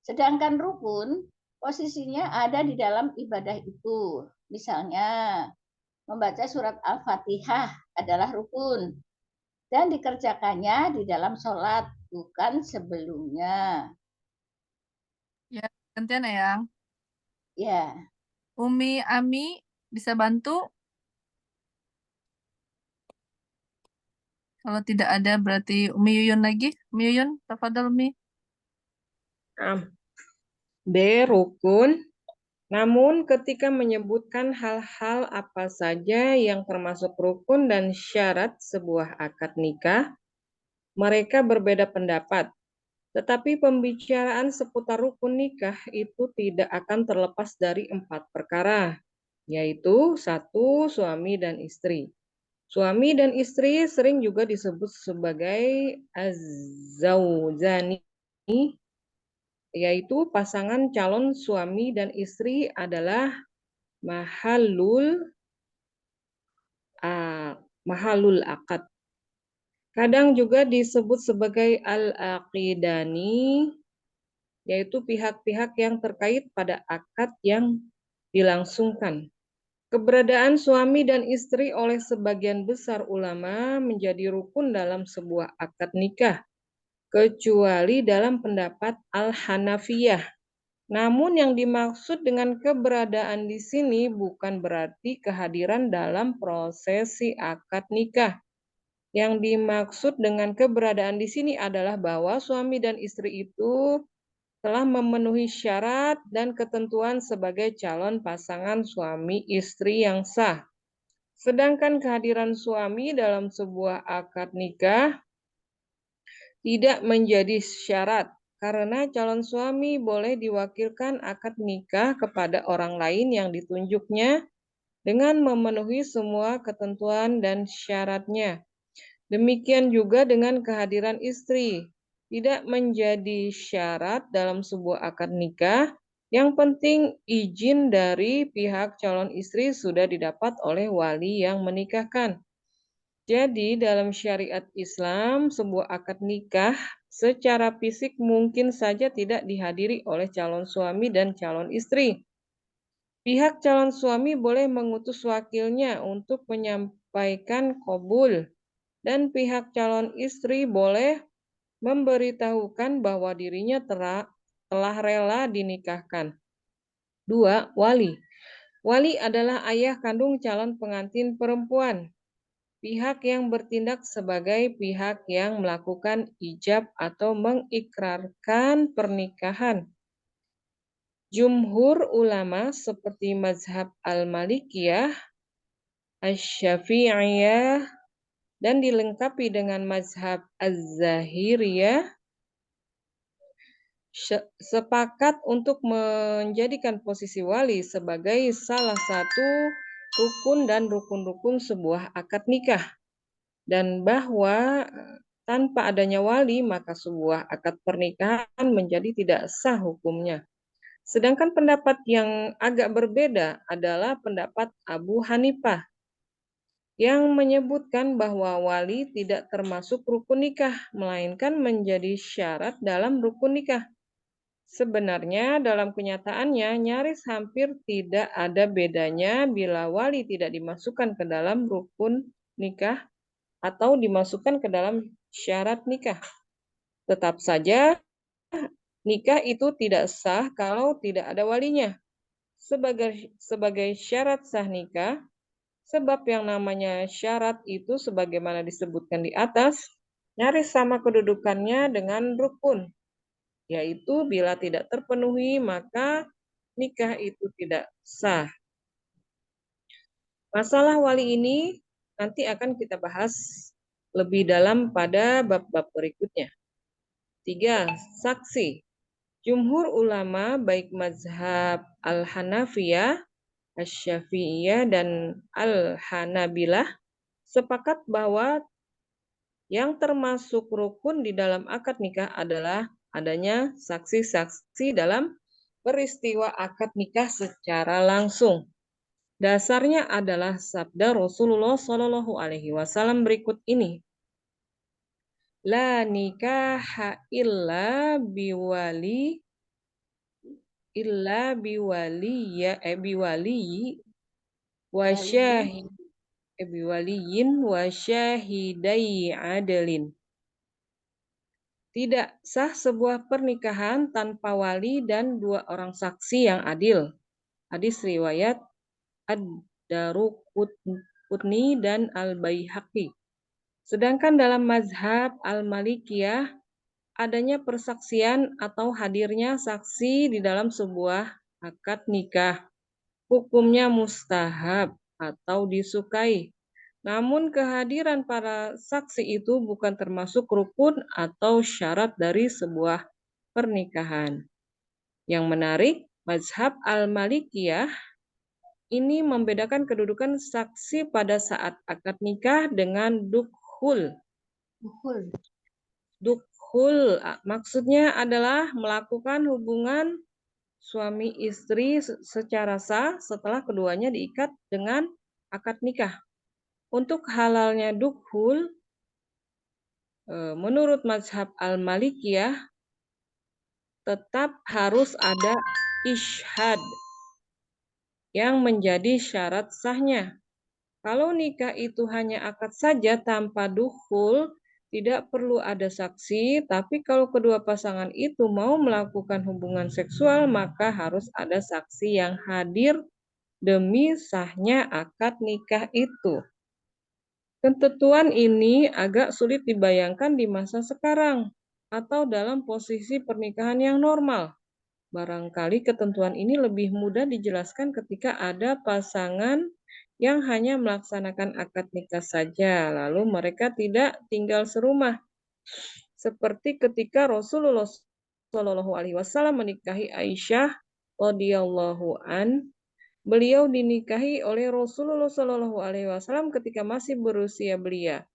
Sedangkan rukun posisinya ada di dalam ibadah itu. Misalnya membaca surat Al-Fatihah adalah rukun dan dikerjakannya di dalam sholat, bukan sebelumnya. Ya, gantian ya. Ya. Umi Ami bisa bantu? Kalau tidak ada berarti Umi Yuyun lagi. Umi Yuyun, tafadhol Umi. B. Rukun. Namun ketika menyebutkan hal-hal apa saja yang termasuk rukun dan syarat sebuah akad nikah, mereka berbeda pendapat. Tetapi pembicaraan seputar rukun nikah itu tidak akan terlepas dari 4 perkara, yaitu 1. Suami dan istri. Suami dan istri sering juga disebut sebagai az-zaujani, yaitu pasangan calon suami dan istri adalah mahalul akad. Kadang juga disebut sebagai al-aqidani, yaitu pihak-pihak yang terkait pada akad yang dilangsungkan. Keberadaan suami dan istri oleh sebagian besar ulama menjadi rukun dalam sebuah akad nikah, kecuali dalam pendapat Al-Hanafiyah. Namun yang dimaksud dengan keberadaan di sini bukan berarti kehadiran dalam prosesi akad nikah. Yang dimaksud dengan keberadaan di sini adalah bahwa suami dan istri itu telah memenuhi syarat dan ketentuan sebagai calon pasangan suami istri yang sah. Sedangkan kehadiran suami dalam sebuah akad nikah tidak menjadi syarat, karena calon suami boleh diwakilkan akad nikah kepada orang lain yang ditunjuknya dengan memenuhi semua ketentuan dan syaratnya. Demikian juga dengan kehadiran istri, tidak menjadi syarat dalam sebuah akad nikah. Yang penting izin dari pihak calon istri sudah didapat oleh wali yang menikahkan. Jadi dalam syariat Islam, sebuah akad nikah secara fisik mungkin saja tidak dihadiri oleh calon suami dan calon istri. Pihak calon suami boleh mengutus wakilnya untuk menyampaikan qabul, dan pihak calon istri boleh memberitahukan bahwa dirinya telah rela dinikahkan. 2. Wali. Wali adalah ayah kandung calon pengantin perempuan. Pihak yang bertindak sebagai pihak yang melakukan ijab atau mengikrarkan pernikahan. Jumhur ulama seperti mazhab Al-Malikiyah, Asy-Syafi'iyah, dan dilengkapi dengan mazhab Az-Zahiriyah, sepakat untuk menjadikan posisi wali sebagai salah satu rukun dan rukun-rukun sebuah akad nikah, dan bahwa tanpa adanya wali maka sebuah akad pernikahan menjadi tidak sah hukumnya. Sedangkan pendapat yang agak berbeda adalah pendapat Abu Hanifah yang menyebutkan bahwa wali tidak termasuk rukun nikah, melainkan menjadi syarat dalam rukun nikah. Sebenarnya dalam kenyataannya nyaris hampir tidak ada bedanya bila wali tidak dimasukkan ke dalam rukun nikah atau dimasukkan ke dalam syarat nikah. Tetap saja nikah itu tidak sah kalau tidak ada walinya. sebagai syarat sah nikah, sebab yang namanya syarat itu sebagaimana disebutkan di atas, nyaris sama kedudukannya dengan rukun, yaitu bila tidak terpenuhi maka nikah itu tidak sah. Masalah wali ini nanti akan kita bahas lebih dalam pada bab-bab berikutnya. 3. Saksi. Jumhur ulama baik mazhab Al-Hanafiyah, Asy-Syafi'iyah, dan Al-Hanabilah sepakat bahwa yang termasuk rukun di dalam akad nikah adalah adanya saksi-saksi dalam peristiwa akad nikah secara langsung. Dasarnya adalah sabda Rasulullah Shallallahu Alaihi Wasallam berikut ini. La nikaha illa biwali biwaliyin wa syahidai adlin. Tidak sah sebuah pernikahan tanpa wali dan 2 orang saksi yang adil. Hadis riwayat Ad-Daruqutni dan Al-Baihaqi. Sedangkan dalam mazhab Al-Malikiyah, adanya persaksian atau hadirnya saksi di dalam sebuah akad nikah hukumnya mustahab atau disukai. Namun kehadiran para saksi itu bukan termasuk rukun atau syarat dari sebuah pernikahan. Yang menarik, mazhab Al-Malikiyah ini membedakan kedudukan saksi pada saat akad nikah dengan dukhul. Dukhul maksudnya adalah melakukan hubungan suami istri secara sah setelah keduanya diikat dengan akad nikah. Untuk halalnya dukhul, menurut mazhab Al-Malikiyah, tetap harus ada isyhad yang menjadi syarat sahnya. Kalau nikah itu hanya akad saja tanpa dukhul, tidak perlu ada saksi, tapi kalau kedua pasangan itu mau melakukan hubungan seksual, maka harus ada saksi yang hadir demi sahnya akad nikah itu. Ketentuan ini agak sulit dibayangkan di masa sekarang atau dalam posisi pernikahan yang normal. Barangkali ketentuan ini lebih mudah dijelaskan ketika ada pasangan yang hanya melaksanakan akad nikah saja, lalu mereka tidak tinggal serumah. Seperti ketika Rasulullah Shallallahu Alaihi Wasallam menikahi Aisyah radhiyallahu an, beliau dinikahi oleh Rasulullah Shallallahu Alaihi Wasallam ketika masih berusia belia,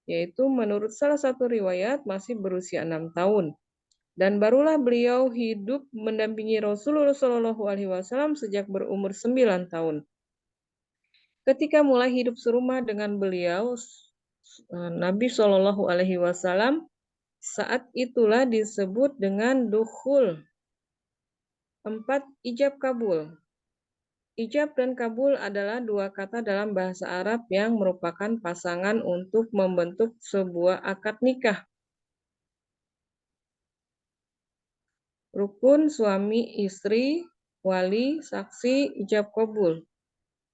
yaitu menurut salah satu riwayat masih berusia 6 tahun. Dan barulah beliau hidup mendampingi Rasulullah Shallallahu Alaihi Wasallam sejak berumur 9 tahun. Ketika mulai hidup serumah dengan beliau, Nabi Shallallahu Alaihi Wasallam saat itulah disebut dengan dukhul. 4. Ijab kabul. Ijab dan kabul adalah 2 kata dalam bahasa Arab yang merupakan pasangan untuk membentuk sebuah akad nikah. Rukun suami istri, wali, saksi, ijab kabul.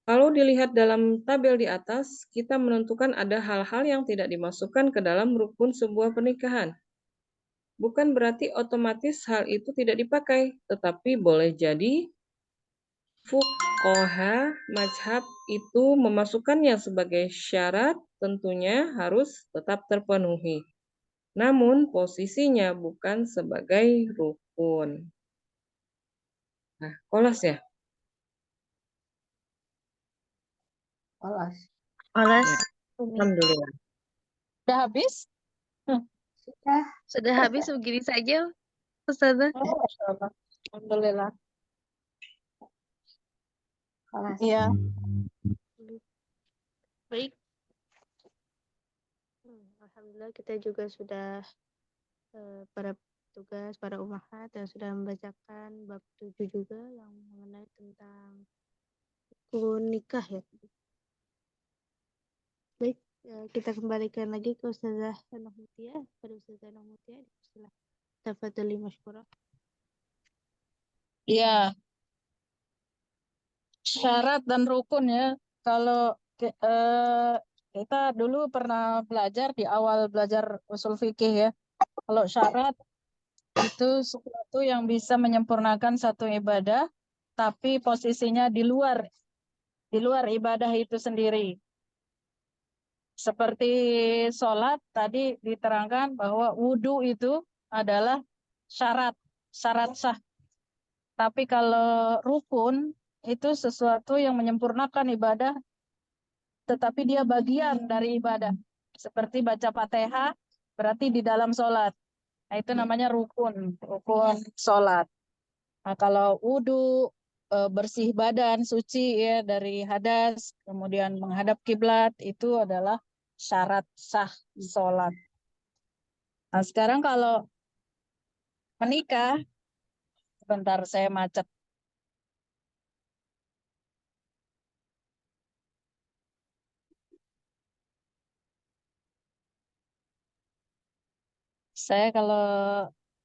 Kalau dilihat dalam tabel di atas, kita menentukan ada hal-hal yang tidak dimasukkan ke dalam rukun sebuah pernikahan. Bukan berarti otomatis hal itu tidak dipakai, tetapi boleh jadi fuqaha mazhab itu memasukkannya sebagai syarat, tentunya harus tetap terpenuhi. Namun posisinya bukan sebagai rukun. Nah, kolas ya? Olas. Ya, Alhamdulillah. Udah habis? Sudah habis begini saja, Ustazah. Alhamdulillah. Olas. Iya. Baik. Alhamdulillah kita juga sudah para petugas, para umahat yang sudah membacakan bab 7 juga yang mengenai tentang rukun nikah ya. Baik, kita kembalikan lagi ke Ustazah Enok Mutia. Pada Ustazah Enok Mutia, silakan. Tafadhali masykurah. Iya. Syarat dan rukun ya. Kalau kita dulu pernah belajar di awal belajar usul fikih ya. Kalau syarat itu sesuatu yang bisa menyempurnakan satu ibadah, tapi posisinya di luar ibadah itu sendiri. Seperti sholat tadi diterangkan bahwa wudhu itu adalah syarat sah. Tapi kalau rukun itu sesuatu yang menyempurnakan ibadah, tetapi dia bagian dari ibadah. Seperti baca Fatihah, berarti di dalam sholat. Nah, itu namanya rukun sholat. Nah, kalau wudhu, bersih badan, suci ya dari hadas, kemudian menghadap kiblat, itu adalah syarat sah sholat. Nah, sekarang kalau menikah, sebentar saya macet. Saya kalau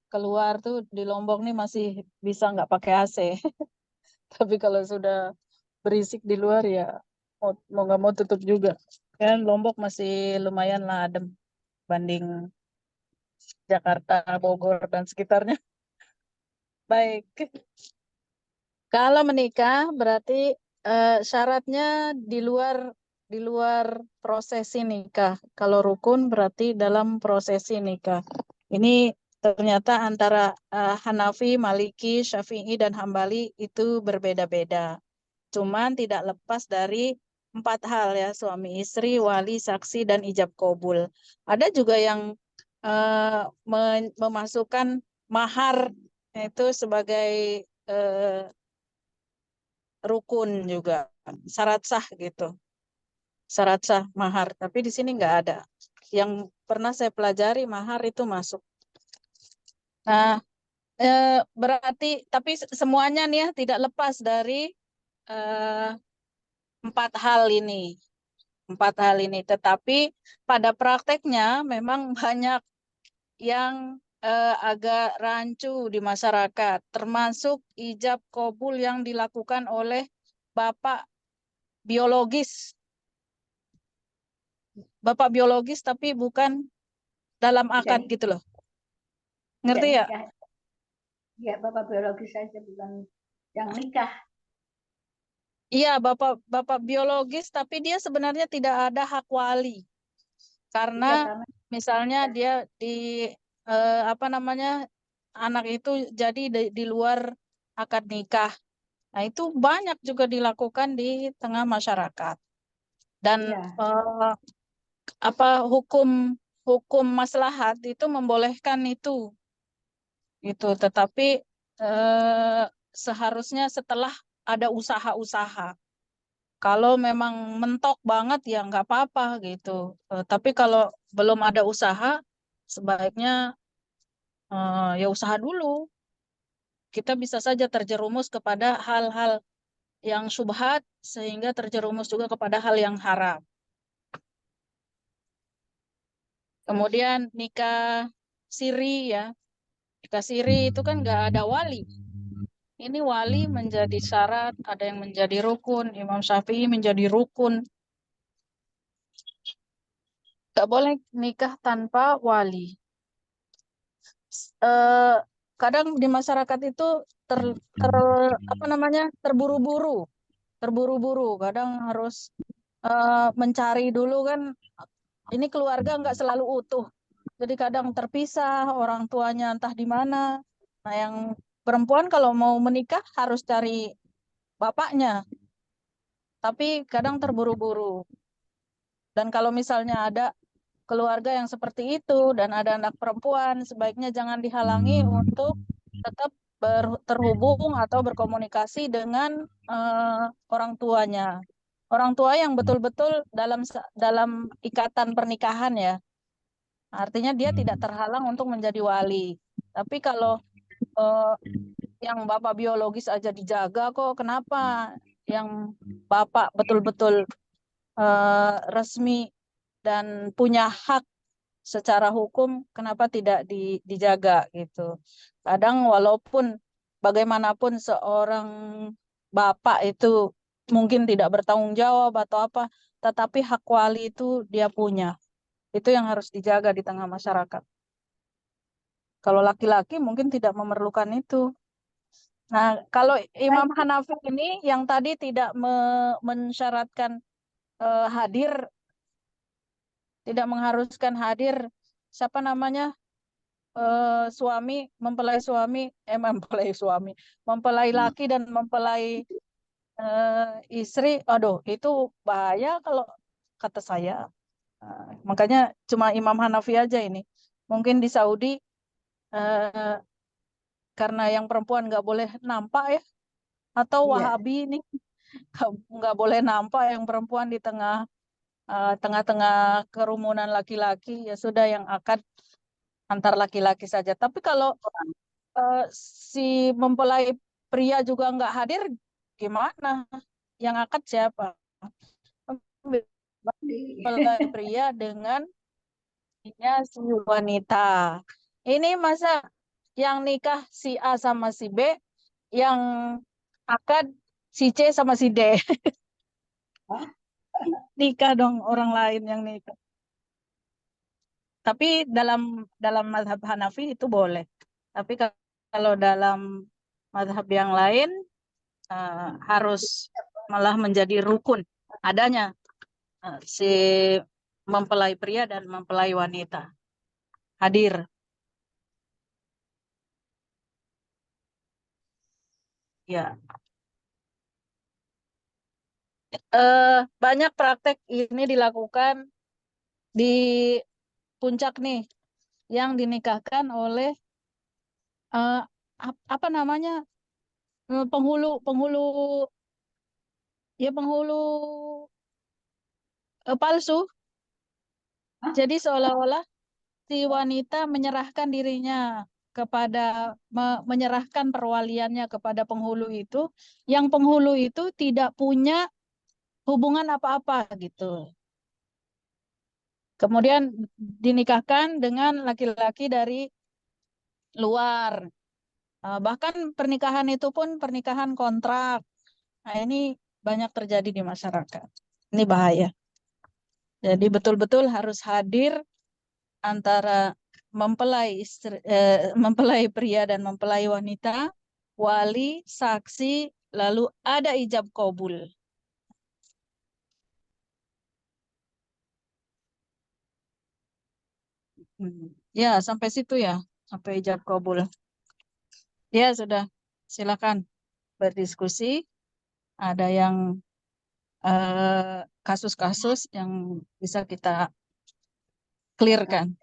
keluar tuh di Lombok nih masih bisa nggak pakai AC. Tapi kalau sudah berisik di luar ya mau nggak mau tutup juga. Kan Lombok masih lumayan lah adem banding Jakarta, Bogor, dan sekitarnya. Baik. Kalau menikah berarti syaratnya di luar prosesi nikah. Kalau rukun berarti dalam prosesi nikah. Ini ternyata antara Hanafi, Maliki, Syafi'i, dan Hambali itu berbeda-beda. Cuman tidak lepas dari 4 hal ya, suami istri, wali, saksi, dan ijab kabul. Ada juga yang memasukkan mahar itu sebagai rukun juga, syarat sah gitu, syarat sah mahar. Tapi di sini nggak ada. Yang pernah saya pelajari mahar itu masuk. Nah, berarti tapi semuanya nih ya tidak lepas dari 4 hal ini. 4 hal ini. Tetapi pada prakteknya memang banyak yang agak rancu di masyarakat, termasuk ijab kabul yang dilakukan oleh bapak biologis. Bapak biologis tapi bukan dalam akad gitu loh. Ngerti ya? Ya, bapak biologis saja bukan yang nikah. Iya, bapak biologis tapi dia sebenarnya tidak ada hak wali. Karena misalnya dia di apa namanya, anak itu jadi di luar akad nikah. Nah, itu banyak juga dilakukan di tengah masyarakat. Dan apa hukum maslahat itu membolehkan itu. Tetapi seharusnya setelah ada usaha-usaha. Kalau memang mentok banget ya nggak apa-apa gitu. Tapi kalau belum ada usaha, sebaiknya ya usaha dulu. Kita bisa saja terjerumus kepada hal-hal yang syubhat sehingga terjerumus juga kepada hal yang haram. Kemudian nikah siri ya. Nikah siri itu kan nggak ada wali. Ini wali menjadi syarat, ada yang menjadi rukun, Imam Syafi'i menjadi rukun. Nggak boleh nikah tanpa wali. Kadang di masyarakat itu terburu-buru. Kadang harus mencari dulu kan. Ini keluarga nggak selalu utuh. Jadi kadang terpisah, orang tuanya entah di mana. Nah, yang perempuan kalau mau menikah harus cari bapaknya. Tapi kadang terburu-buru. Dan kalau misalnya ada keluarga yang seperti itu dan ada anak perempuan, sebaiknya jangan dihalangi untuk tetap terhubung atau berkomunikasi dengan orang tuanya. Orang tua yang betul-betul dalam ikatan pernikahan ya. Artinya dia tidak terhalang untuk menjadi wali. Tapi kalau yang bapak biologis aja dijaga kok, kenapa yang bapak betul-betul resmi dan punya hak secara hukum, kenapa tidak dijaga gitu. Kadang walaupun bagaimanapun seorang bapak itu mungkin tidak bertanggung jawab atau apa, tetapi hak wali itu dia punya. Itu yang harus dijaga di tengah masyarakat. Kalau laki-laki mungkin tidak memerlukan itu. Nah, kalau Imam Hanafi ini yang tadi tidak mensyaratkan hadir, tidak mengharuskan hadir, siapa namanya, suami, mempelai suami, mempelai laki dan mempelai istri, aduh itu bahaya kalau kata saya. Makanya cuma Imam Hanafi aja ini. Mungkin di Saudi karena yang perempuan nggak boleh nampak ya, atau Wahabi ini nggak boleh nampak yang perempuan di tengah-tengah kerumunan laki-laki, ya sudah yang akad antar laki-laki saja. Tapi kalau si mempelai pria juga nggak hadir, gimana? Yang akad siapa? Mempelai pria dengan si wanita. Ini masa yang nikah si A sama si B, yang akad si C sama si D. Nikah dong orang lain yang nikah. Tapi dalam mazhab Hanafi itu boleh. Tapi kalau dalam mazhab yang lain harus malah menjadi rukun adanya si mempelai pria dan mempelai wanita hadir. Ya. Banyak praktek ini dilakukan di Puncak nih, yang dinikahkan oleh apa namanya, penghulu palsu. Jadi seolah-olah si wanita menyerahkan dirinya menyerahkan perwaliannya kepada penghulu itu, yang penghulu itu tidak punya hubungan apa-apa gitu. Kemudian dinikahkan dengan laki-laki dari luar. Bahkan pernikahan itu pun pernikahan kontrak. Nah, ini banyak terjadi di masyarakat. Ini bahaya. Jadi betul-betul harus hadir antara mempelai pria dan mempelai wanita, wali, saksi, lalu ada ijab kabul. Ya, sampai situ ya, sampai ijab kabul. Ya, sudah. Silakan berdiskusi. Ada yang kasus-kasus yang bisa kita clearkan.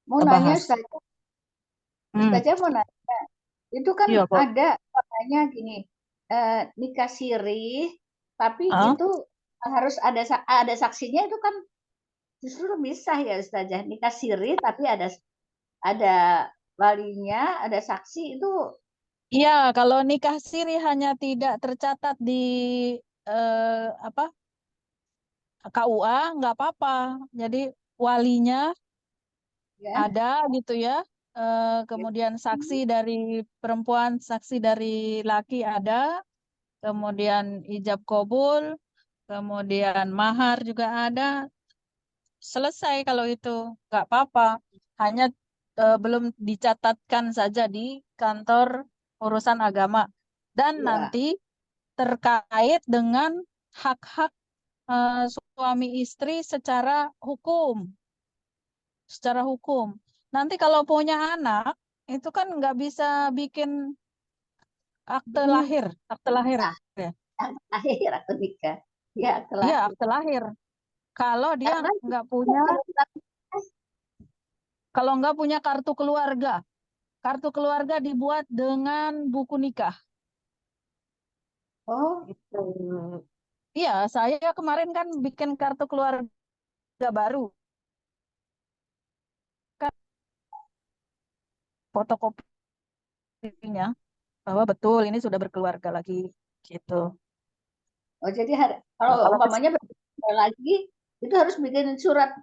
Mau Kita nanya, bahas. Ustazah mau nanya. Itu kan Iya, kok. ada katanya gini, nikah siri, tapi itu harus ada saksinya, itu kan justru bisa ya Ustazah. Nikah siri tapi ada walinya, ada saksi itu. Iya, kalau nikah siri hanya tidak tercatat di KUA nggak apa-apa. Jadi walinya ada gitu ya. Kemudian saksi dari perempuan, saksi dari laki ada. Kemudian ijab kabul, kemudian mahar juga ada. Selesai kalau itu, nggak apa-apa. Hanya belum dicatatkan saja di kantor urusan agama. Dan nanti terkait dengan hak-hak suami istri secara hukum. Secara hukum. Nanti kalau punya anak, itu kan nggak bisa bikin akte lahir. Akte lahir. Ya. Akte nikah. Ya, akte lahir. Iya, akte lahir. Kalau dia nggak punya, kalau nggak punya kartu keluarga. Kartu keluarga dibuat dengan buku nikah. Oh. Gitu. Iya, saya kemarin kan bikin kartu keluarga baru. Kan fotokopinya bahwa betul ini sudah berkeluarga lagi gitu. Oh, jadi kalau umpamanya berkeluarga lagi, itu harus bikin surat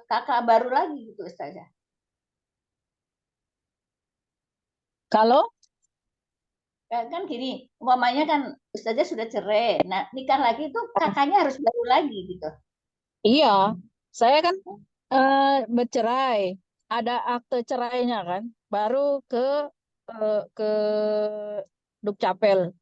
kakak baru lagi gitu Ustazah. Kalau kan gini, umpamanya kan Ustazah sudah cerai. Nah, nikah lagi itu kakaknya harus baru lagi gitu. Iya, saya kan bercerai, ada akte cerainya kan, baru ke Dukcapil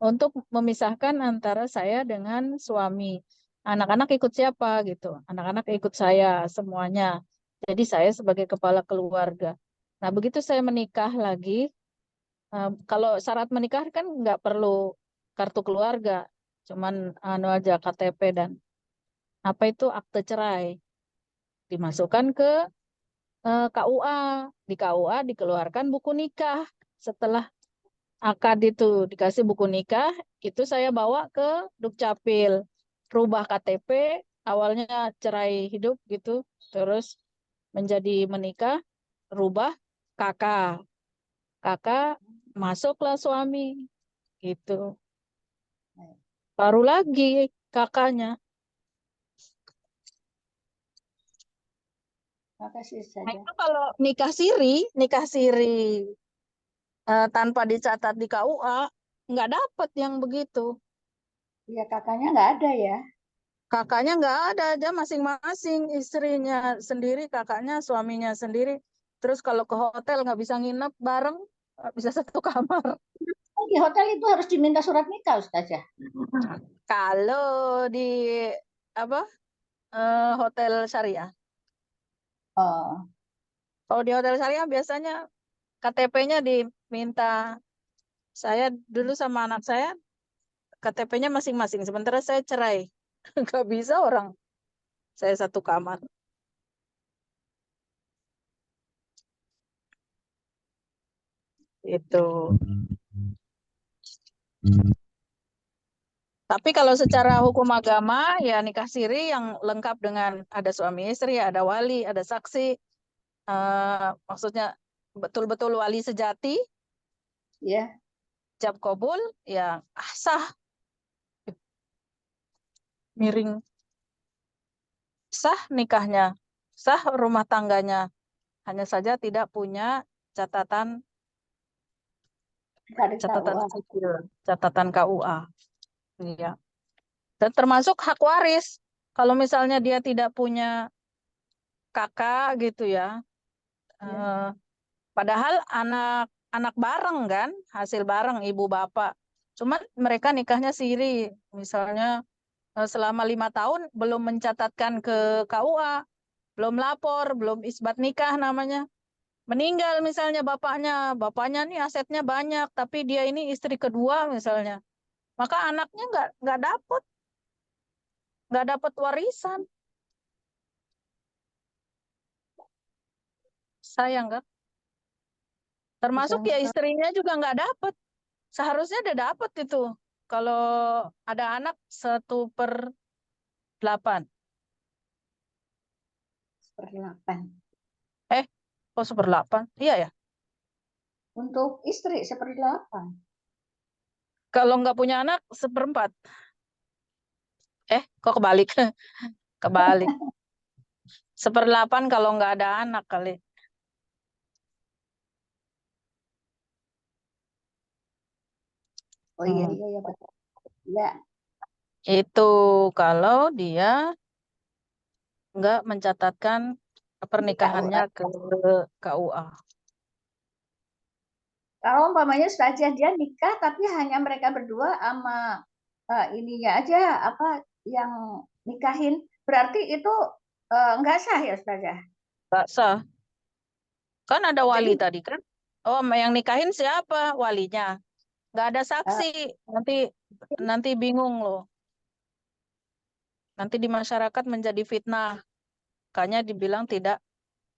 untuk memisahkan antara saya dengan suami. Anak-anak ikut siapa gitu? Anak-anak ikut saya semuanya. Jadi saya sebagai kepala keluarga. Nah, begitu saya menikah lagi, kalau syarat menikah kan nggak perlu kartu keluarga, cuman anu aja KTP dan apa itu akte cerai dimasukkan ke KUA. Di KUA dikeluarkan buku nikah. Setelah akad itu dikasih buku nikah, itu saya bawa ke Dukcapil, rubah KTP, awalnya cerai hidup gitu, terus menjadi menikah, rubah kakak. Kakak masuklah suami gitu. Baru lagi kakaknya. Makasih Nah, saja. itu kalau nikah siri tanpa dicatat di KUA, nggak dapat yang begitu. Iya, kakaknya nggak ada ya. Kakaknya nggak ada aja masing-masing, istrinya sendiri, kakaknya, suaminya sendiri. Terus kalau ke hotel nggak bisa nginep bareng, nggak bisa satu kamar. Oh, di hotel itu harus diminta surat nikah, Ustazah. Kalau di apa hotel syariah. Oh, Kalau di hotel syariah biasanya KTP-nya diminta. Saya dulu sama anak saya KTP-nya masing-masing. Sementara saya cerai. Nggak bisa orang. Saya satu kamar. Itu. Tapi kalau secara hukum agama, ya nikah siri yang lengkap dengan ada suami istri, ada wali, ada saksi. Maksudnya betul-betul wali sejati. ya. Ijab kabul, ya sah. Miring. Sah nikahnya. Sah rumah tangganya. Hanya saja tidak punya catatan sipil, catatan KUA. Iya. Dan termasuk hak waris. Kalau misalnya dia tidak punya kakak gitu ya. Padahal anak bareng kan, hasil bareng ibu bapak. Cuman mereka nikahnya siri. Misalnya selama 5 tahun belum mencatatkan ke KUA, belum lapor, belum isbat nikah namanya. Meninggal misalnya bapaknya nih asetnya banyak, tapi dia ini istri kedua misalnya. Maka anaknya nggak dapat warisan. Sayang kan? Termasuk ya istrinya juga nggak dapat. Seharusnya dia dapat itu. Kalau ada anak 1/8. 1/8. Kok 1/8? Iya ya. Untuk istri 1/8. Kalau nggak punya anak 1/4. Kok kebalik? Kebalik. 1/8 kalau nggak ada anak kali. Oh iya betul. Ya. Itu kalau dia nggak mencatatkan pernikahannya ke KUA. Kalau umpamanya Ustazah dia nikah tapi hanya mereka berdua sama ininya aja apa yang nikahin, berarti itu nggak sah ya Ustazah? Nggak sah. Kan ada wali Jadi, tadi kan? Oh, yang nikahin siapa? Walinya. Nggak ada saksi. Nanti bingung loh. Nanti di masyarakat menjadi fitnah. Makanya dibilang tidak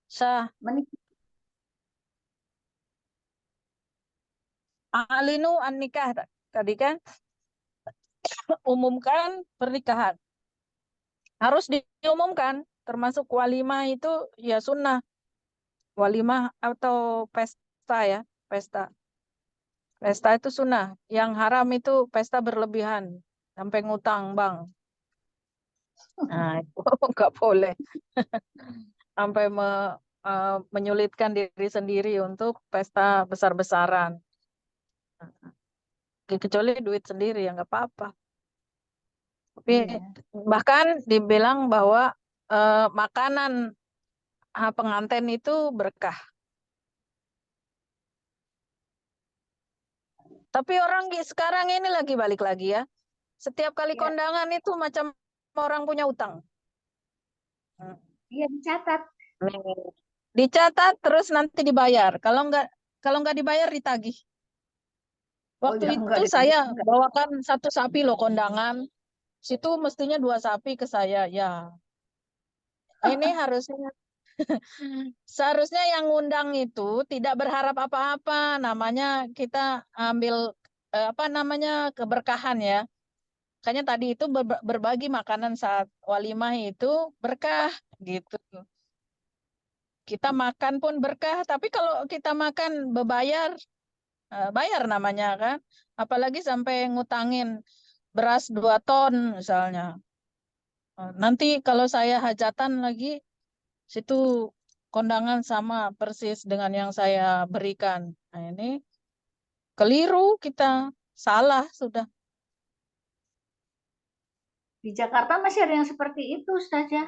sah. Alinu an nikah tadi kan umumkan pernikahan. Harus diumumkan, termasuk walimah itu ya sunnah. Walimah atau pesta ya, pesta. Pesta itu sunnah. Yang haram itu pesta berlebihan sampai ngutang bang. Nah, itu nggak boleh. Sampai menyulitkan diri sendiri untuk pesta besar-besaran. Kecuali duit sendiri ya nggak apa-apa. Tapi Iya. bahkan dibilang bahwa makanan pengantin itu berkah. Tapi orang sekarang ini lagi balik lagi ya. Setiap kali Iya. kondangan itu macam orang punya utang. Iya, dicatat. Dicatat terus nanti dibayar. Kalau nggak dibayar ditagih. Waktu enggak itu deh, saya enggak. bawakan 1 sapi loh kondangan. Situ mestinya 2 sapi ke saya. Ya, ini seharusnya yang ngundang itu tidak berharap apa-apa. Namanya kita ambil apa namanya keberkahan ya. Makanya tadi itu berbagi makanan saat walimah itu berkah gitu. Kita makan pun berkah, tapi kalau kita makan bebayar, bayar namanya kan. Apalagi sampai ngutangin beras 2 ton misalnya. Nanti kalau saya hajatan lagi, situ kondangan sama persis dengan yang saya berikan. Nah ini keliru kita, salah sudah. Di Jakarta masih ada yang seperti itu, Ustazah.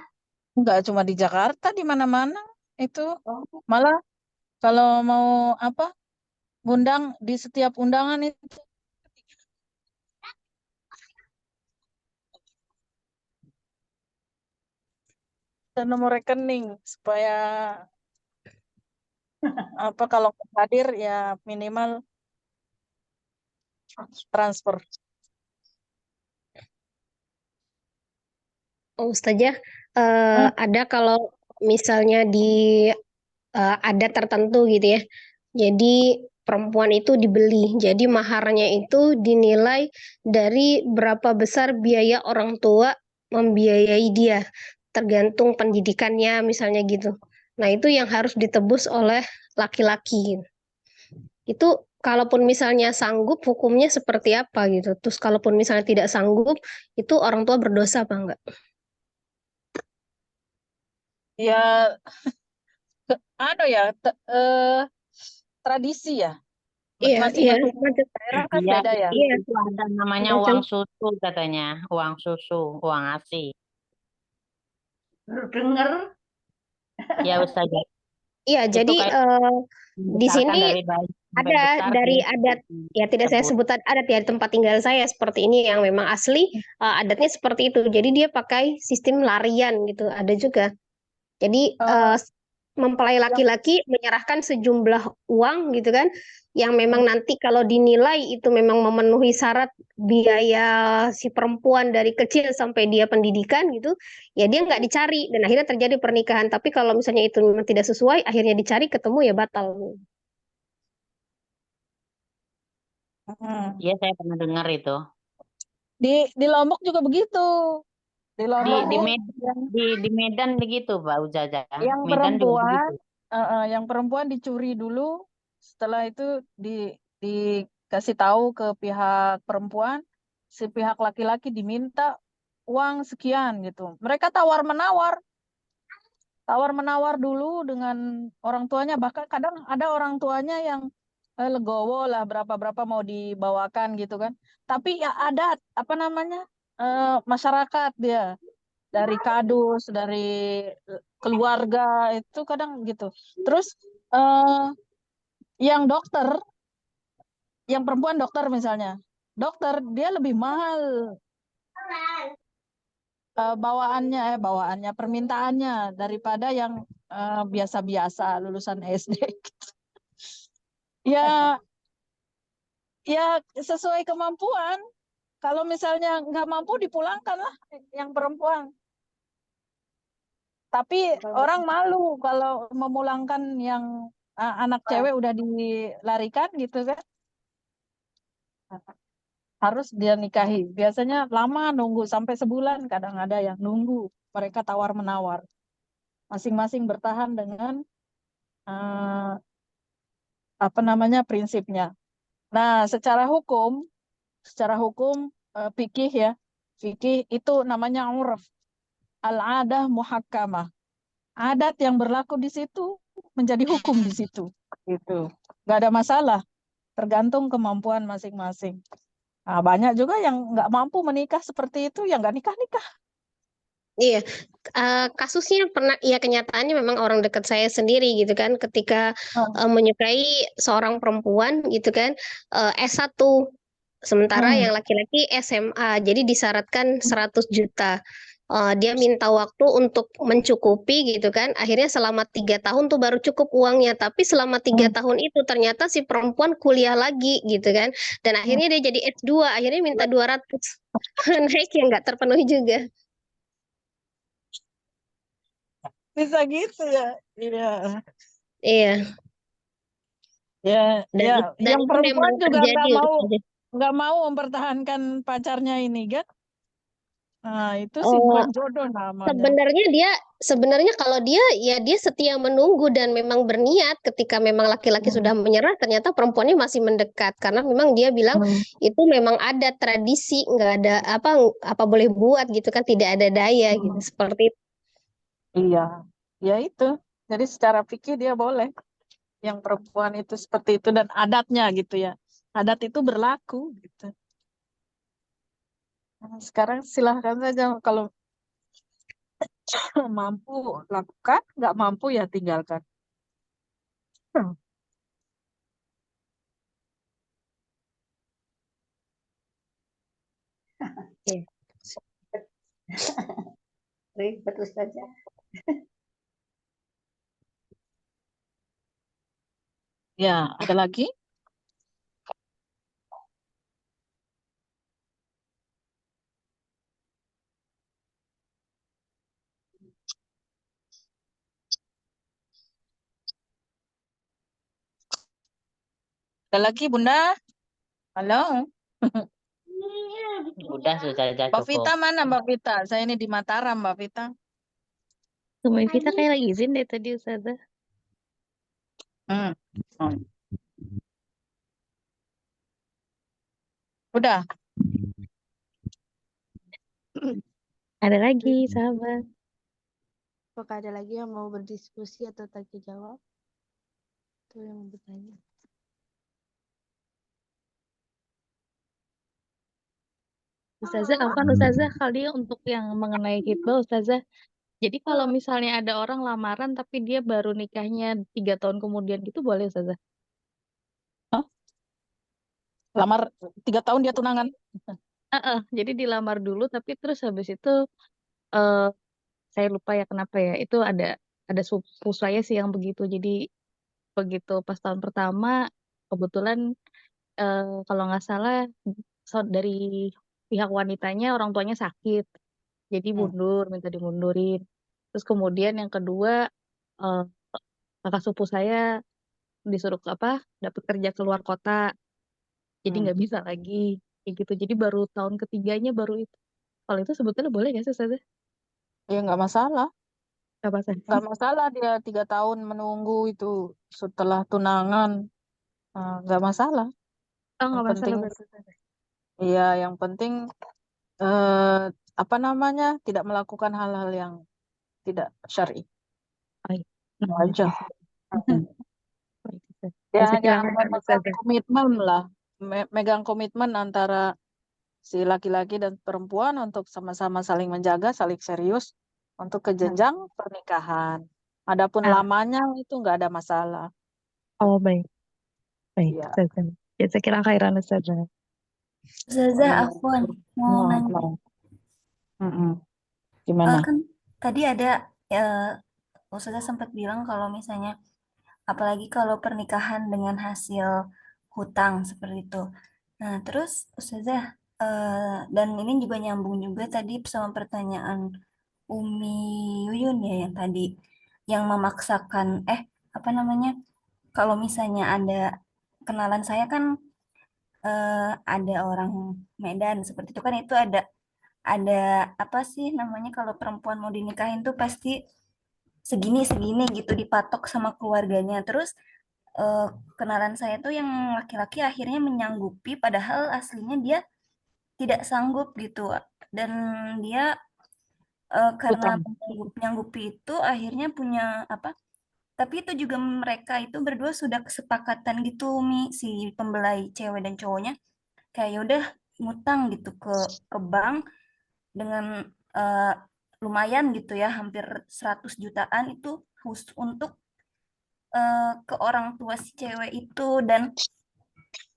Enggak cuma di Jakarta, di mana-mana itu. Oh. Malah kalau mau apa, ngundang di setiap undangan itu dan nomor rekening supaya apa kalau hadir ya minimal transfer. Oh, Ustazah, ada kalau misalnya di adat tertentu gitu ya. Jadi perempuan itu dibeli. Jadi maharnya itu dinilai dari berapa besar biaya orang tua membiayai dia, tergantung pendidikannya misalnya gitu. Nah, itu yang harus ditebus oleh laki-laki. Itu kalaupun misalnya sanggup, hukumnya seperti apa gitu. Terus kalaupun misalnya tidak sanggup, itu orang tua berdosa apa enggak? Ya tradisi ya. Iya, Masing-masing macam daerah kan Iya, beda ya. iya, itu ada namanya macam uang susu katanya, uang susu, uang ASI. Baru dengar. Ya Ustazah, iya. itu Jadi kayak di membesarkan sini dari bayi sampai ada besar dari di adat, ya tidak saya tersebut. sebut adat ya, tempat tinggal saya seperti ini yang memang asli adatnya seperti itu. Jadi dia pakai sistem larian gitu. Ada juga. Jadi mempelai laki-laki menyerahkan sejumlah uang gitu kan, yang memang nanti kalau dinilai itu memang memenuhi syarat biaya si perempuan dari kecil sampai dia pendidikan gitu, ya dia nggak dicari dan akhirnya terjadi pernikahan. Tapi kalau misalnya itu memang tidak sesuai, akhirnya dicari ketemu ya batal. Iya, saya pernah dengar itu. Di Lombok juga begitu. Di Di Lombok di Medan begitu, Pak Uzaza. yang Medan juga begitu. yang perempuan dicuri dulu, setelah itu dikasih tahu ke pihak perempuan, si pihak laki-laki diminta uang sekian gitu. Mereka tawar menawar dulu dengan orang tuanya, bahkan kadang ada orang tuanya yang legowo lah berapa mau dibawakan gitu kan. Tapi ya adat apa namanya masyarakat dia dari kadus, dari keluarga itu kadang gitu. Terus yang dokter, yang perempuan dokter misalnya, dokter dia lebih mahal bawaannya permintaannya daripada yang biasa-biasa lulusan SD. Ya sesuai kemampuan. Kalau misalnya nggak mampu dipulangkan lah yang perempuan. Tapi orang malu kalau memulangkan yang anak cewek udah dilarikan gitu kan. Harus dia nikahi. Biasanya lama nunggu sampai sebulan, kadang ada yang nunggu. Mereka tawar-menawar. Masing-masing bertahan dengan apa namanya prinsipnya. Nah, secara hukum fikih ya. Fikih itu namanya urf. Al-adah muhakkamah. Adat yang berlaku di situ menjadi hukum di situ. Gitu. Nggak ada masalah. tergantung kemampuan masing-masing. Nah, banyak juga yang nggak mampu menikah seperti itu, yang nggak nikah-nikah. Iya, kasusnya pernah, ya kenyataannya memang orang dekat saya sendiri gitu kan, ketika menyukai seorang perempuan gitu kan, S1, sementara yang laki-laki SMA, jadi disyaratkan 100 juta. Dia minta waktu untuk mencukupi gitu kan, akhirnya selama 3 tahun tuh baru cukup uangnya, tapi selama 3 tahun itu ternyata si perempuan kuliah lagi gitu kan, dan akhirnya dia jadi S2, akhirnya minta 200, naik yang nggak terpenuhi juga. Bisa gitu ya. Iya. Iya. Ya, Dan, ya, dan yang itu perempuan memang juga terjadi. nggak mau mempertahankan pacarnya ini kan? Nah, itu sih bukan jodoh namanya. Sebenarnya kalau dia ya dia setia menunggu dan memang berniat, ketika memang laki-laki sudah menyerah, ternyata perempuannya masih mendekat karena memang dia bilang itu memang ada tradisi, nggak ada apa boleh buat gitu kan, tidak ada daya gitu, seperti itu. Iya, ya itu. Jadi secara fikih dia boleh. Yang perempuan itu seperti itu dan adatnya gitu ya. Adat itu berlaku gitu. Nah, sekarang silahkan saja kalau mampu lakukan, nggak mampu ya tinggalkan. Ribet Ustazah. Ya, ada lagi? Ada lagi, Bunda? Halo? Udah Ustazah, Mbak cukup. Vita mana Mbak Vita? Saya ini di Mataram, Mbak Vita. Mbak Vita kayak lagi izin deh tadi, Ustazah. Udah? Ada lagi, sahabat. Apakah ada lagi yang mau berdiskusi atau tanya jawab? Itu yang mau bertanya. Ustazah, Ustazah kali untuk yang mengenai khitbah, Ustazah. Jadi kalau misalnya ada orang lamaran tapi dia baru nikahnya 3 tahun kemudian gitu, boleh Ustazah? Lamar 3 tahun dia tunangan? Jadi dilamar dulu tapi terus habis itu saya lupa ya kenapa ya, itu ada sepupu saya sih yang begitu. Jadi begitu pas tahun pertama kebetulan kalau nggak salah dari pihak wanitanya orang tuanya sakit, jadi minta dimundurin. Terus kemudian yang kedua kakak sepupu saya disuruh dapat kerja keluar kota, jadi nggak bisa lagi kayak gitu. Jadi baru tahun ketiganya baru itu. Kalau itu sebetulnya boleh nggak sih Ustazah? Ya nggak masalah. Nggak masalah dia 3 tahun menunggu itu setelah tunangan. Nggak masalah. Nggak masalah berarti. Iya, yang penting tidak melakukan hal-hal yang tidak syar'i. Aja. Ya hanya memegang komitmen lah, megang komitmen antara si laki-laki dan perempuan untuk sama-sama saling menjaga, saling serius untuk ke jenjang pernikahan. Adapun lamanya itu nggak ada masalah. Oh baik, Ustazah. Ya saya kira khairan Ustazah. Ustazah, Afwan mau nanya. Gimana? Kan tadi ada Ustazah sempat bilang kalau misalnya apalagi kalau pernikahan dengan hasil hutang seperti itu. Nah, terus Ustazah dan ini juga nyambung juga tadi sama pertanyaan Umi Yuyun ya yang tadi yang memaksakan kalau misalnya ada kenalan saya kan ada orang Medan seperti itu kan, itu ada apa sih namanya kalau perempuan mau dinikahin tuh pasti segini gitu dipatok sama keluarganya. Terus kenalan saya tuh yang laki-laki akhirnya menyanggupi padahal aslinya dia tidak sanggup gitu, dan dia karena menyanggupi itu akhirnya punya Tapi itu juga mereka itu berdua sudah kesepakatan gitu, Mi, si pembelai cewek dan cowoknya. Kayak yaudah ngutang gitu ke bank dengan eh, lumayan gitu ya, hampir 100 jutaan itu khusus untuk ke orang tua si cewek itu. Dan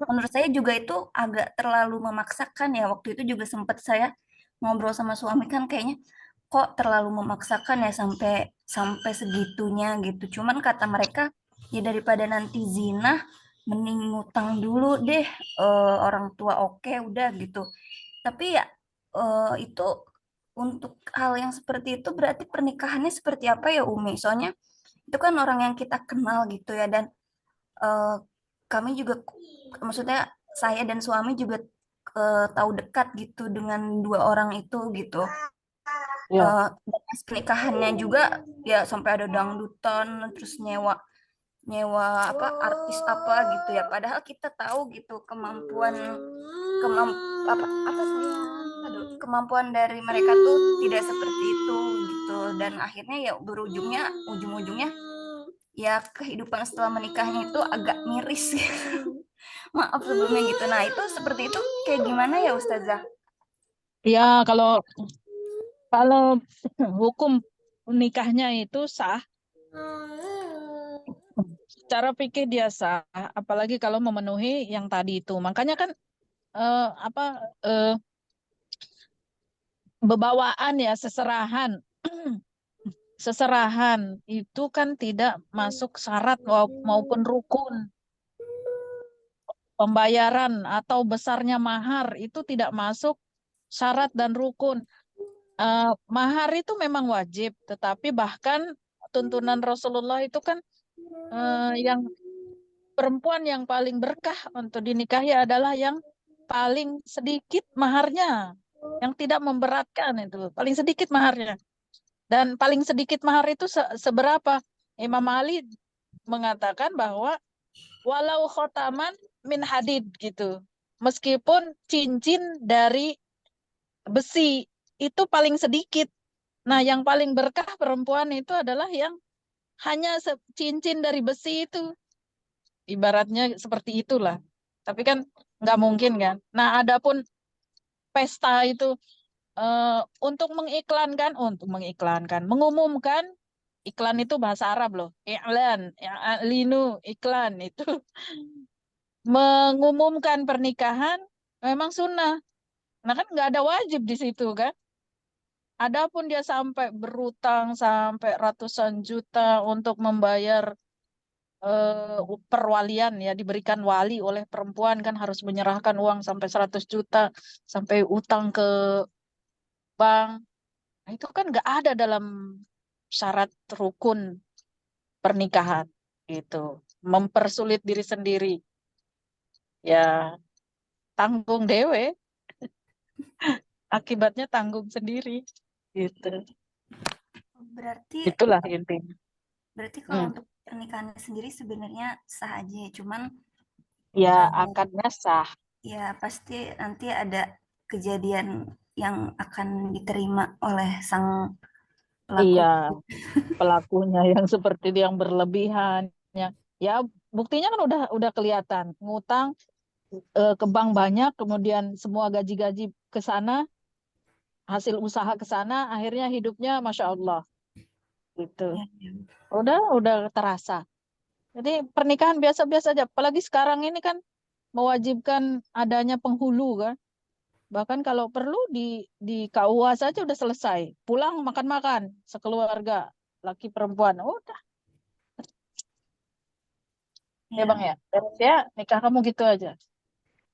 menurut saya juga itu agak terlalu memaksakan ya. Waktu itu juga sempat saya ngobrol sama suami kan kayaknya kok terlalu memaksakan ya sampai sampai segitunya gitu. Cuman kata mereka ya daripada nanti zina mending ngutang dulu deh, orang tua oke udah gitu. Tapi ya itu untuk hal yang seperti itu berarti pernikahannya seperti apa ya Umi? Soalnya itu kan orang yang kita kenal gitu ya, dan eh, kami juga maksudnya saya dan suami juga tahu dekat gitu dengan dua orang itu gitu. Ya. Dan pas pernikahannya juga ya sampai ada dangdutan terus nyewa nyewa apa artis apa gitu ya, padahal kita tahu gitu apa saya kemampuan dari mereka tuh tidak seperti itu gitu. Dan akhirnya ya ujung-ujungnya ya kehidupan setelah menikahnya itu agak miris maaf sebelumnya gitu. Nah itu seperti itu kayak gimana ya Ustazah? Ya, kalau hukum nikahnya itu sah, secara fikih dia sah, apalagi kalau memenuhi yang tadi itu. Makanya kan bebawaan ya, seserahan. Seserahan itu kan tidak masuk syarat maupun rukun. Pembayaran atau besarnya mahar itu tidak masuk syarat dan rukun. Mahar itu memang wajib, tetapi bahkan tuntunan Rasulullah itu kan yang perempuan yang paling berkah untuk dinikahi adalah yang paling sedikit maharnya, yang tidak memberatkan, itu paling sedikit maharnya. Dan paling sedikit mahar itu seberapa? Imam Ali mengatakan bahwa walau khotaman min hadid gitu. Meskipun cincin dari besi itu paling sedikit. Nah, yang paling berkah perempuan itu adalah yang hanya cincin dari besi itu. Ibaratnya seperti itulah. Tapi kan nggak mungkin kan. Nah, adapun pesta itu untuk mengumumkan, iklan itu bahasa Arab loh. I'lan, i'linu, iklan itu. Mengumumkan pernikahan memang sunnah. Nah kan nggak ada wajib di situ kan. Adapun dia sampai berutang sampai ratusan juta untuk membayar perwalian ya, diberikan wali oleh perempuan kan harus menyerahkan uang sampai 100 juta, sampai utang ke bank. Nah, itu kan nggak ada dalam syarat rukun pernikahan gitu. Mempersulit diri sendiri. Ya tanggung dewe. Akibatnya tanggung sendiri gitu. Berarti Itulah intinya. Berarti kalau untuk pernikahan sendiri sebenarnya sah aja, cuman ya akadnya sah. Ya pasti nanti ada kejadian yang akan diterima oleh sang pelaku. Iya, pelakunya yang seperti yang berlebihan ya buktinya kan udah kelihatan ngutang ke bank banyak, kemudian semua gaji-gaji ke sana, hasil usaha ke sana, akhirnya hidupnya Masya Allah gitu. Udah terasa. Jadi pernikahan biasa-biasa aja. Apalagi sekarang ini kan mewajibkan adanya penghulu kan. Bahkan kalau perlu di KUA saja udah selesai. Pulang makan-makan sekeluarga, laki perempuan. Udah. Ya Bang ya. Terus ya nikah kamu gitu aja.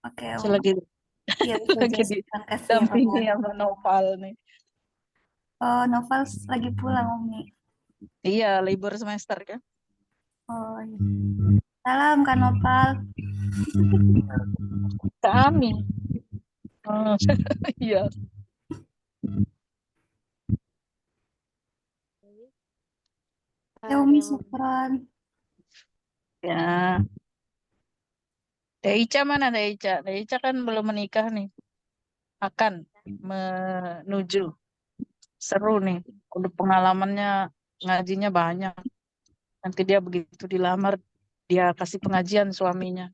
Oke. Lagi Iya, lagi didampingi sama Noval nih. Oh, Noval lagi pulang Umi. Iya, libur semester kan. Oh, iya. Salam Kak Noval. Kami. Oh, iya. Ya Umi, syukran. Ya. Deica mana Deica? Deica kan belum menikah nih. Akan menuju. Seru nih. Udah pengalamannya ngajinya banyak. Nanti dia begitu dilamar, dia kasih pengajian suaminya,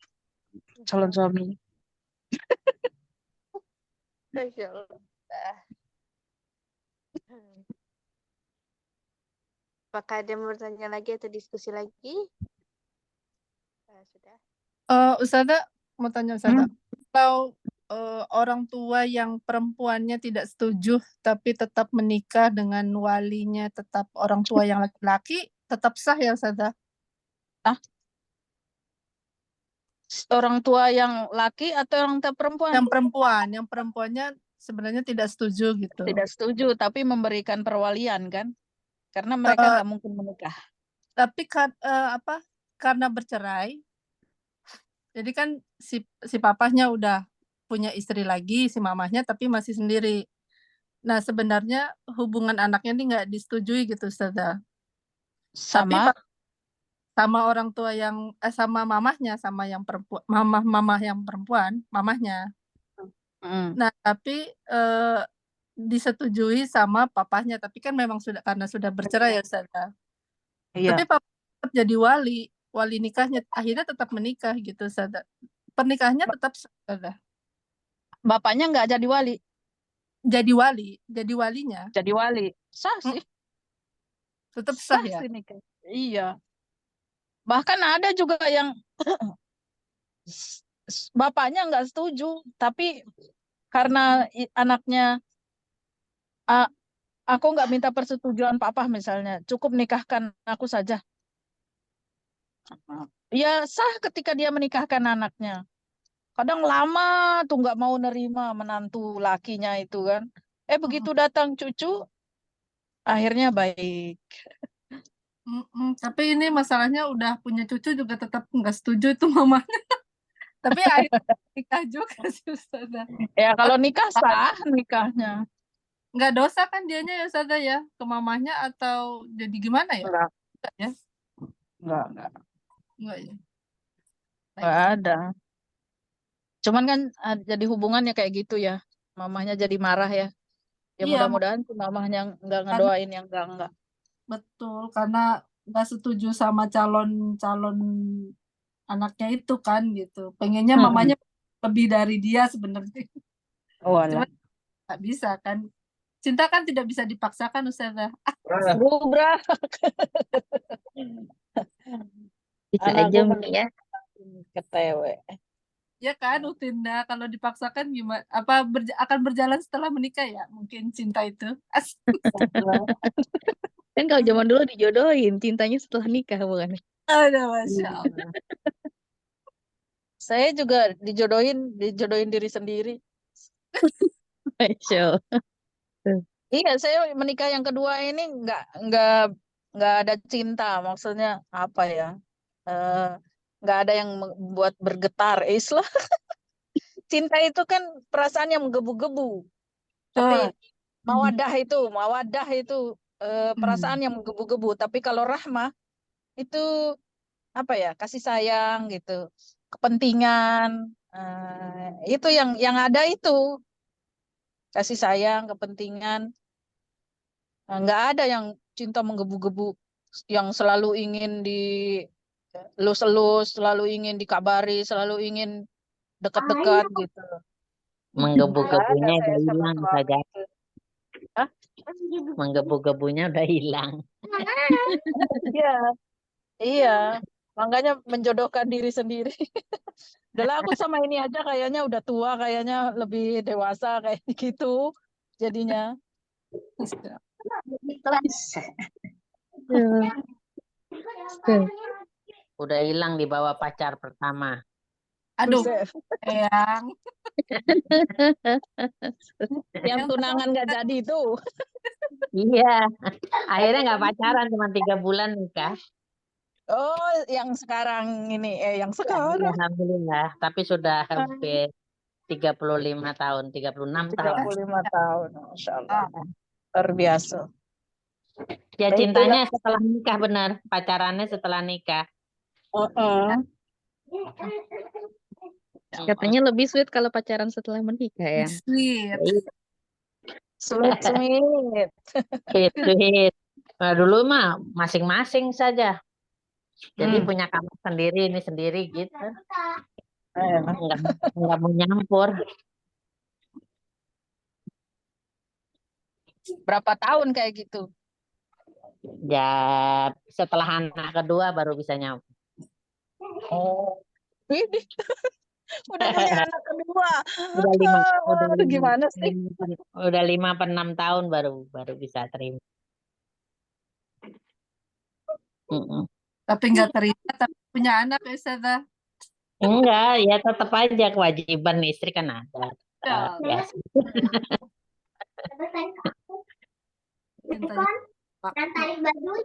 calon suaminya. Masya Allah. Apakah ada yang mau bertanya lagi atau diskusi lagi? Sudah. Ustazah mau tanya Ustazah. Kalau orang tua yang perempuannya tidak setuju tapi tetap menikah dengan walinya tetap orang tua yang laki-laki, tetap sah ya Ustazah? Orang tua yang laki atau orang tua perempuan? Yang perempuannya sebenarnya tidak setuju gitu. Tidak setuju, tapi memberikan perwalian kan? Karena mereka nggak mungkin menikah. Tapi karena bercerai, jadi kan si papahnya udah punya istri lagi, si mamahnya tapi masih sendiri. Nah sebenarnya hubungan anaknya ini nggak disetujui gitu Ustazah. Tapi sama orang tua yang sama mamahnya, sama yang perempuan, mamah yang perempuan, mamahnya. Nah tapi disetujui sama papahnya, tapi kan memang karena sudah bercerai ya Ustazah. Iya. Tapi papa tetap jadi wali nikahnya, akhirnya tetap menikah gitu Ustazah. Pernikahannya tetap Ustazah. Bapaknya nggak jadi wali? Jadi walinya. Jadi wali, sah sih. Tetap sah ya? Sih nikah. Iya. Bahkan ada juga yang bapaknya nggak setuju, tapi karena anaknya, aku nggak minta persetujuan papa misalnya, cukup nikahkan aku saja. Ya sah ketika dia menikahkan anaknya. Kadang lama tuh nggak mau nerima menantu lakinya itu kan. Begitu datang cucu, akhirnya baik. Tapi ini masalahnya udah punya cucu juga tetap nggak setuju itu mamanya. Tapi akhirnya nikah juga sih Ustazah. Ya kalau nikah sah nikahnya. Nggak dosa kan dianya ya Ustazah ya ke mamanya atau jadi gimana ya? Enggak. Ya? Enggak ya. Enggak ada. Cuman kan jadi hubungannya kayak gitu ya. Mamahnya jadi marah ya. Ya Iya, mudah-mudahan tuh mamahnya nggak ngedoain yang enggak. Betul, karena nggak setuju sama calon anaknya itu kan gitu. Pengennya mamanya lebih dari dia sebenarnya. Cuma nggak bisa kan. Cinta kan tidak bisa dipaksakan Ustazah. Gubrak. Bisa aja mungkin ya. Ketewe. Ya kan, Utinda, kalau dipaksakan gimana? Akan berjalan setelah menikah ya? Mungkin cinta itu. Kan kalau zaman dulu dijodohin, cintanya setelah nikah bukan? Ada Masya Allah. Saya juga dijodohin diri sendiri. Masya Allah. Iya, saya menikah yang kedua ini nggak ada cinta, maksudnya apa ya? Nggak ada yang membuat bergetar, Islah. Cinta itu kan perasaan yang menggebu-gebu. Tapi mawadah itu perasaan yang menggebu-gebu. Tapi kalau rahmah itu apa ya? Kasih sayang gitu, kepentingan. Itu yang ada itu kasih sayang, kepentingan. Nggak ada yang cinta menggebu-gebu, yang selalu ingin dilus-elus, selalu ingin dikabari, selalu ingin dekat-dekat gitu. Menggebu-gebunya udah hilang saja. Menggebu-gebunya udah hilang. Iya. Makanya menjodohkan diri sendiri. Udahlah aku sama ini aja kayaknya udah tua, kayaknya lebih dewasa kayak gitu jadinya. Udah hilang di bawah pacar pertama. Aduh, yang tunangan nggak jadi itu. Iya, akhirnya nggak pacaran, cuma 3 bulan nikah. Oh, yang sekarang ini, yang sekarang. Alhamdulillah, tapi sudah hampir 35 tahun, 36 tahun. 35 tahun, Masya Allah. Luar biasa. Ya cintanya setelah nikah benar, pacarannya setelah nikah. Katanya lebih sweet kalau pacaran setelah menikah ya. Sweet. Sweet. Nah, dulu mah masing-masing saja. Jadi punya kamar sendiri, ini sendiri gitu. Enggak mau nyampur. Berapa tahun kayak gitu? Ya setelah anak kedua baru bisa nyampur. Oh, ini udah punya anak kedua. Gimana sih? Udah 5-6 tahun baru bisa terima. Tapi nggak terima, tapi punya anak ya Ustazah. Enggak, ya tetap aja kewajiban istri kan ada. Biasa.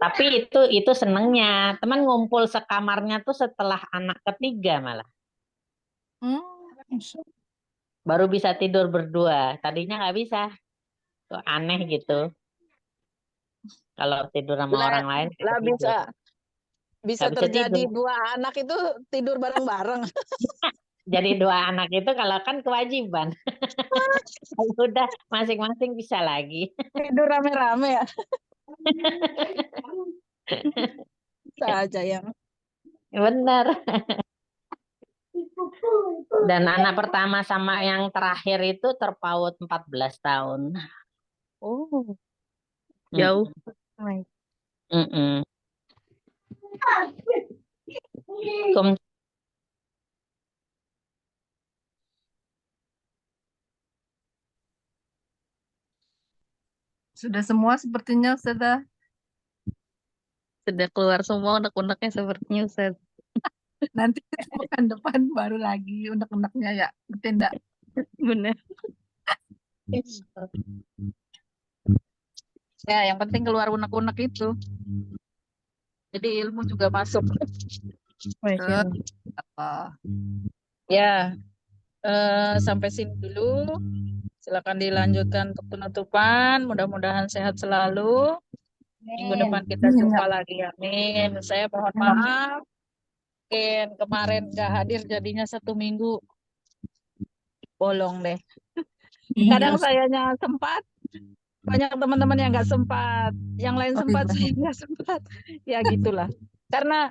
Tapi itu senengnya. Teman ngumpul sekamarnya tuh setelah anak ketiga malah. Baru bisa tidur berdua. Tadinya nggak bisa. Tuh, aneh gitu. Kalau tidur sama orang lain. Lah bisa terjadi tidur. 2 anak itu tidur bareng-bareng. Jadi 2 anak itu kalau kan kewajiban. Udah masing-masing bisa lagi. Tidur rame-rame ya. Saja yang. Benar. Dan anak pertama sama yang terakhir itu terpaut 14 tahun. Oh, jauh. Sudah semua sepertinya Ustazah. Sudah keluar semua unek-uneknya sepertinya Ustaz. Nanti pekan depan baru lagi unek-uneknya ya. Betul enggak? Benar. Ya, yang penting keluar unek-unek itu. Jadi ilmu juga masuk. Ya, sampai sini dulu. Silakan dilanjutkan untuk penutupan. Mudah-mudahan sehat selalu. Minggu depan kita jumpa lagi. Amin. Saya mohon maaf. Mungkin kemarin nggak hadir jadinya 1 minggu. Bolong deh. Kadang sayanya sempat. Banyak teman-teman yang nggak sempat. Yang lain sempat, saya nggak sempat. Ya gitulah. Karena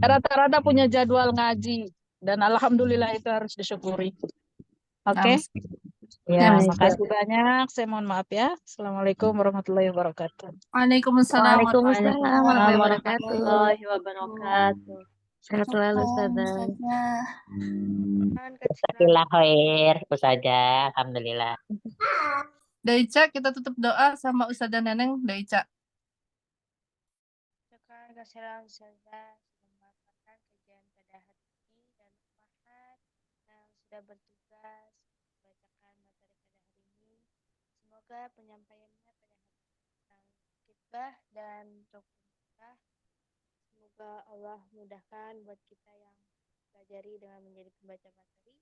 rata-rata punya jadwal ngaji. Dan alhamdulillah itu harus disyukuri. Oke? Ya, makasih banyak. Saya mohon maaf ya. Assalamualaikum warahmatullahi wabarakatuh. Waalaikumsalam warahmatullahi wabarakatuh. Sehat selalu Ustazah. Alhamdulillah khair, Ustazah. Alhamdulillah. Daica, kita tutup doa sama Ustazah Neneng. Daica. Assalamualaikum Ustazah. Selamat kajian pada hari ini dan Mahat yang sudah bertugas membacakan materi pada hari ini. Semoga penyampaiannya pada hari ini tentang khitbah dan rukun. Semoga Allah mudahkan buat kita yang pelajari dengan menjadi pembaca materi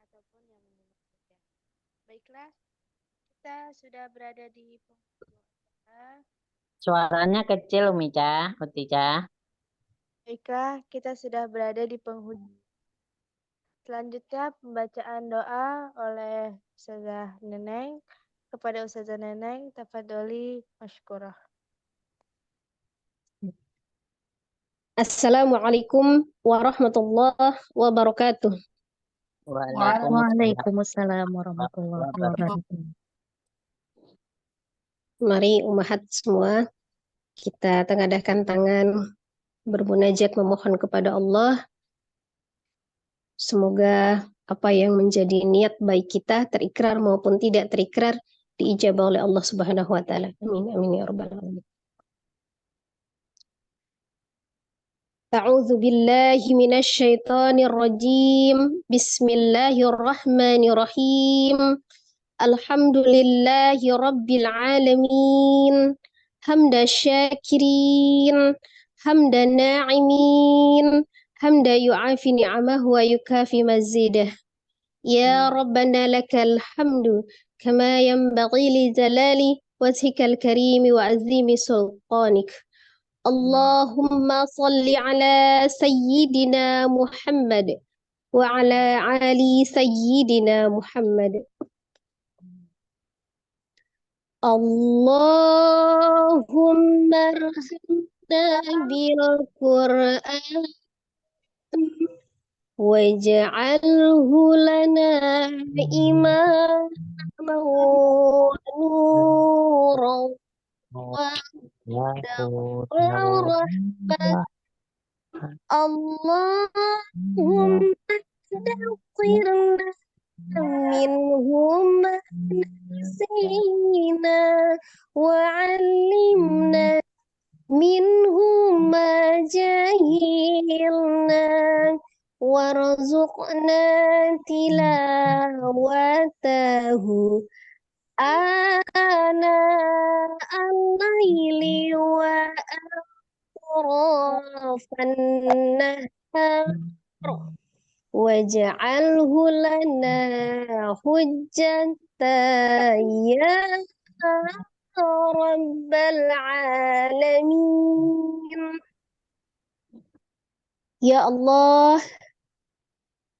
ataupun yang menyimak saja. Baiklah, kita sudah berada di penghujung acara. Suaranya kecil, Utica. Baiklah, kita sudah berada di penghujung. Selanjutnya pembacaan doa oleh Ustazah Neneng. Kepada Ustazah Neneng, tafadholi masykurah. Assalamualaikum warahmatullahi wabarakatuh. Waalaikumsalam warahmatullahi wabarakatuh. Mari umahat semua, kita tengadahkan tangan bermunajat memohon kepada Allah. Semoga apa yang menjadi niat baik kita terikrar maupun tidak terikrar diijabah oleh Allah Subhanahu wa taala. Amin amin ya rabbal alamin. A'udzu billahi minasy syaithanir rajim. Bismillahirrahmanirrahim. Alhamdulillahi rabbil alamin. Hamda syakirin, hamda na'imin, hamda yu'afi ni'amahu wa yukafi mazidah. Ya Rabbana lakal hamdu kama yanbaghi li jalali wajhikal karimi wa azimi sultanik. Allahumma salli ala sayyidina Muhammad wa ala ali sayyidina Muhammad. Allahumma arham بالقرآن واجعله لنا إماما ونورا وهدى ورحمة اللهم ذكرنا منهم ما نسينا وعلمنا منهم ما جهلنا وارزقنا تلاوته آناء الليل وأطراف النهار واجعله لنا حجة يا رب العالمين. Ya Allah,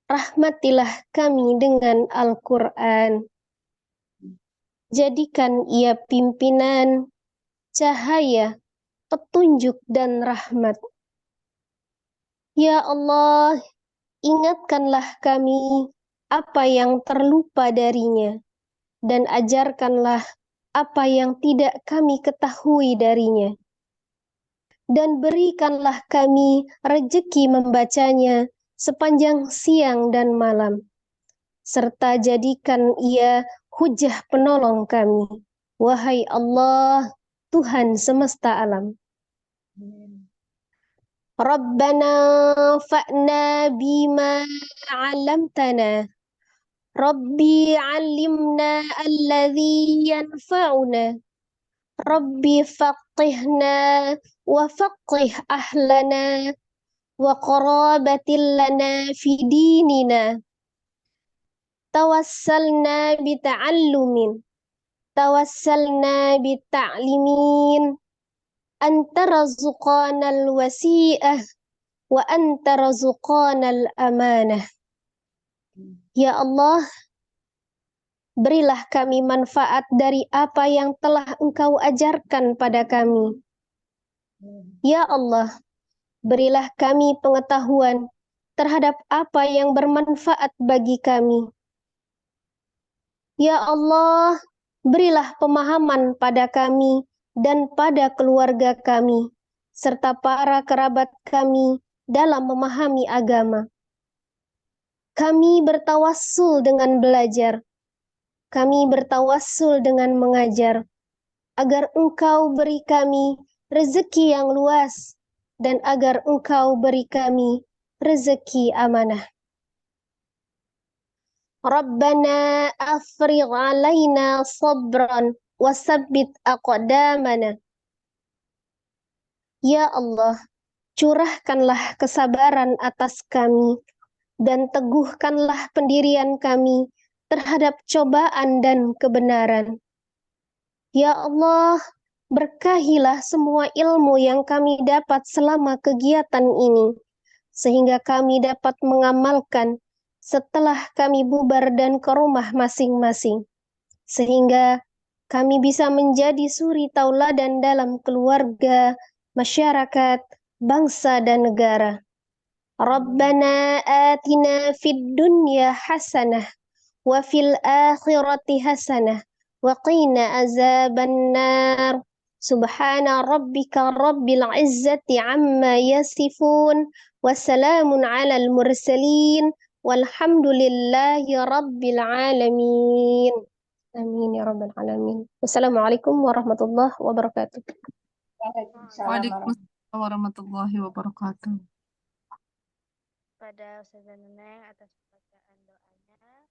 rahmatilah kami dengan Al-Quran. Jadikan ia pimpinan, cahaya, petunjuk dan rahmat. Ya Allah, ingatkanlah kami apa yang terlupa darinya, dan ajarkanlah apa yang tidak kami ketahui darinya. Dan berikanlah kami rejeki membacanya sepanjang siang dan malam, serta jadikan ia hujah penolong kami. Wahai Allah, Tuhan semesta alam. Rabbana fa'na bima 'allamtana. Rabbi 'allimna alladhi yanfa'una. Rabbi faqihna wa faqih ahlana wa qarabatil lana fi dinina. Tawassalna bita'allumin. Tawassalna bita'limin. Anta razuqanal wasi'ah wa anta razuqanal amanah. Ya Allah, berilah kami manfaat dari apa yang telah Engkau ajarkan pada kami. Ya Allah, berilah kami pengetahuan terhadap apa yang bermanfaat bagi kami. Ya Allah, berilah pemahaman pada kami dan pada keluarga kami, serta para kerabat kami dalam memahami agama. Kami bertawassul dengan belajar. Kami bertawassul dengan mengajar, agar Engkau beri kami rezeki yang luas, dan agar Engkau beri kami rezeki amanah. Rabbana afrigh alaina sabran wa sabbit aqdamana. Ya Allah, curahkanlah kesabaran atas kami, dan teguhkanlah pendirian kami terhadap cobaan dan kebenaran. Ya Allah, berkahilah semua ilmu yang kami dapat selama kegiatan ini, sehingga kami dapat mengamalkan setelah kami bubar dan ke rumah masing-masing, sehingga kami bisa menjadi suri tauladan dalam keluarga, masyarakat, bangsa dan negara. Rabbana atina fid dunya hasanah wa fil akhirati hasanah wa qina azaban nar. Subhana rabbika rabbil izzati amma yasifun wa salamun alal mursalin walhamdulillahi rabbil alamin. Amin ya rabbal alamin. Wassalamualaikum warahmatullahi wabarakatuh. Waalaikumsalam warahmatullahi wabarakatuh. Pada Ustazah Neneng atas bacaan doanya.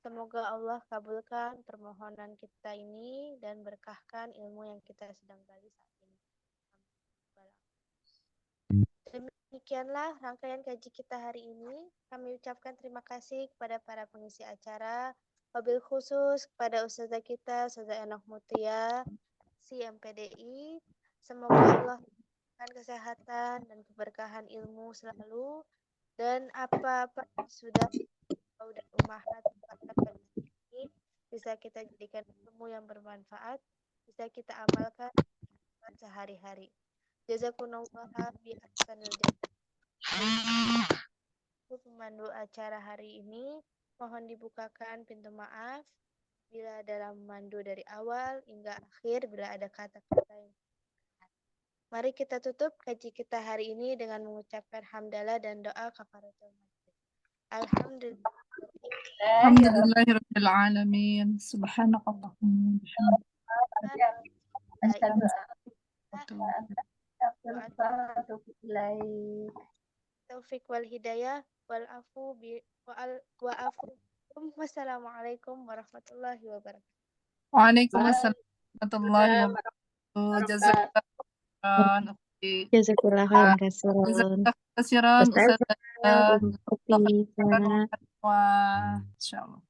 Semoga Allah kabulkan permohonan kita ini dan berkahkan ilmu yang kita sedang gali saat ini. Demikianlah rangkaian kaji kita hari ini. Kami ucapkan terima kasih kepada para pengisi acara, wabil khusus kepada Ustazah kita, Ustazah Enoch Mutia, si MPDI. Semoga Allah memberikan kesehatan dan keberkahan ilmu selalu, dan apa-apa sudah dan ummahat ini bisa kita jadikan ilmu yang bermanfaat, bisa kita amalkan sehari-hari. Jazakumullah bi ahsanil jazaa. Pemandu acara hari ini, mohon dibukakan pintu maaf bila dalam memandu dari awal hingga akhir bila ada kata-kata yang mari kita tutup kaji kita hari ini dengan mengucapkan hamdalah dan doa kafaratul majlis. Alhamdulillah. Alhamdulillahirabbil alamin. Subhanakallahumma Taufik wal hidayah wal afu wa afu. Wassalamualaikum warahmatullahi wabarakatuh. Waalaikumsalam warahmatullahi wabarakatuh. Jazakallah. Jazakallah khairan kasiran. Jazakallah khairan. Ustazah, Ukhti, Sarah. Wah, insyaallah.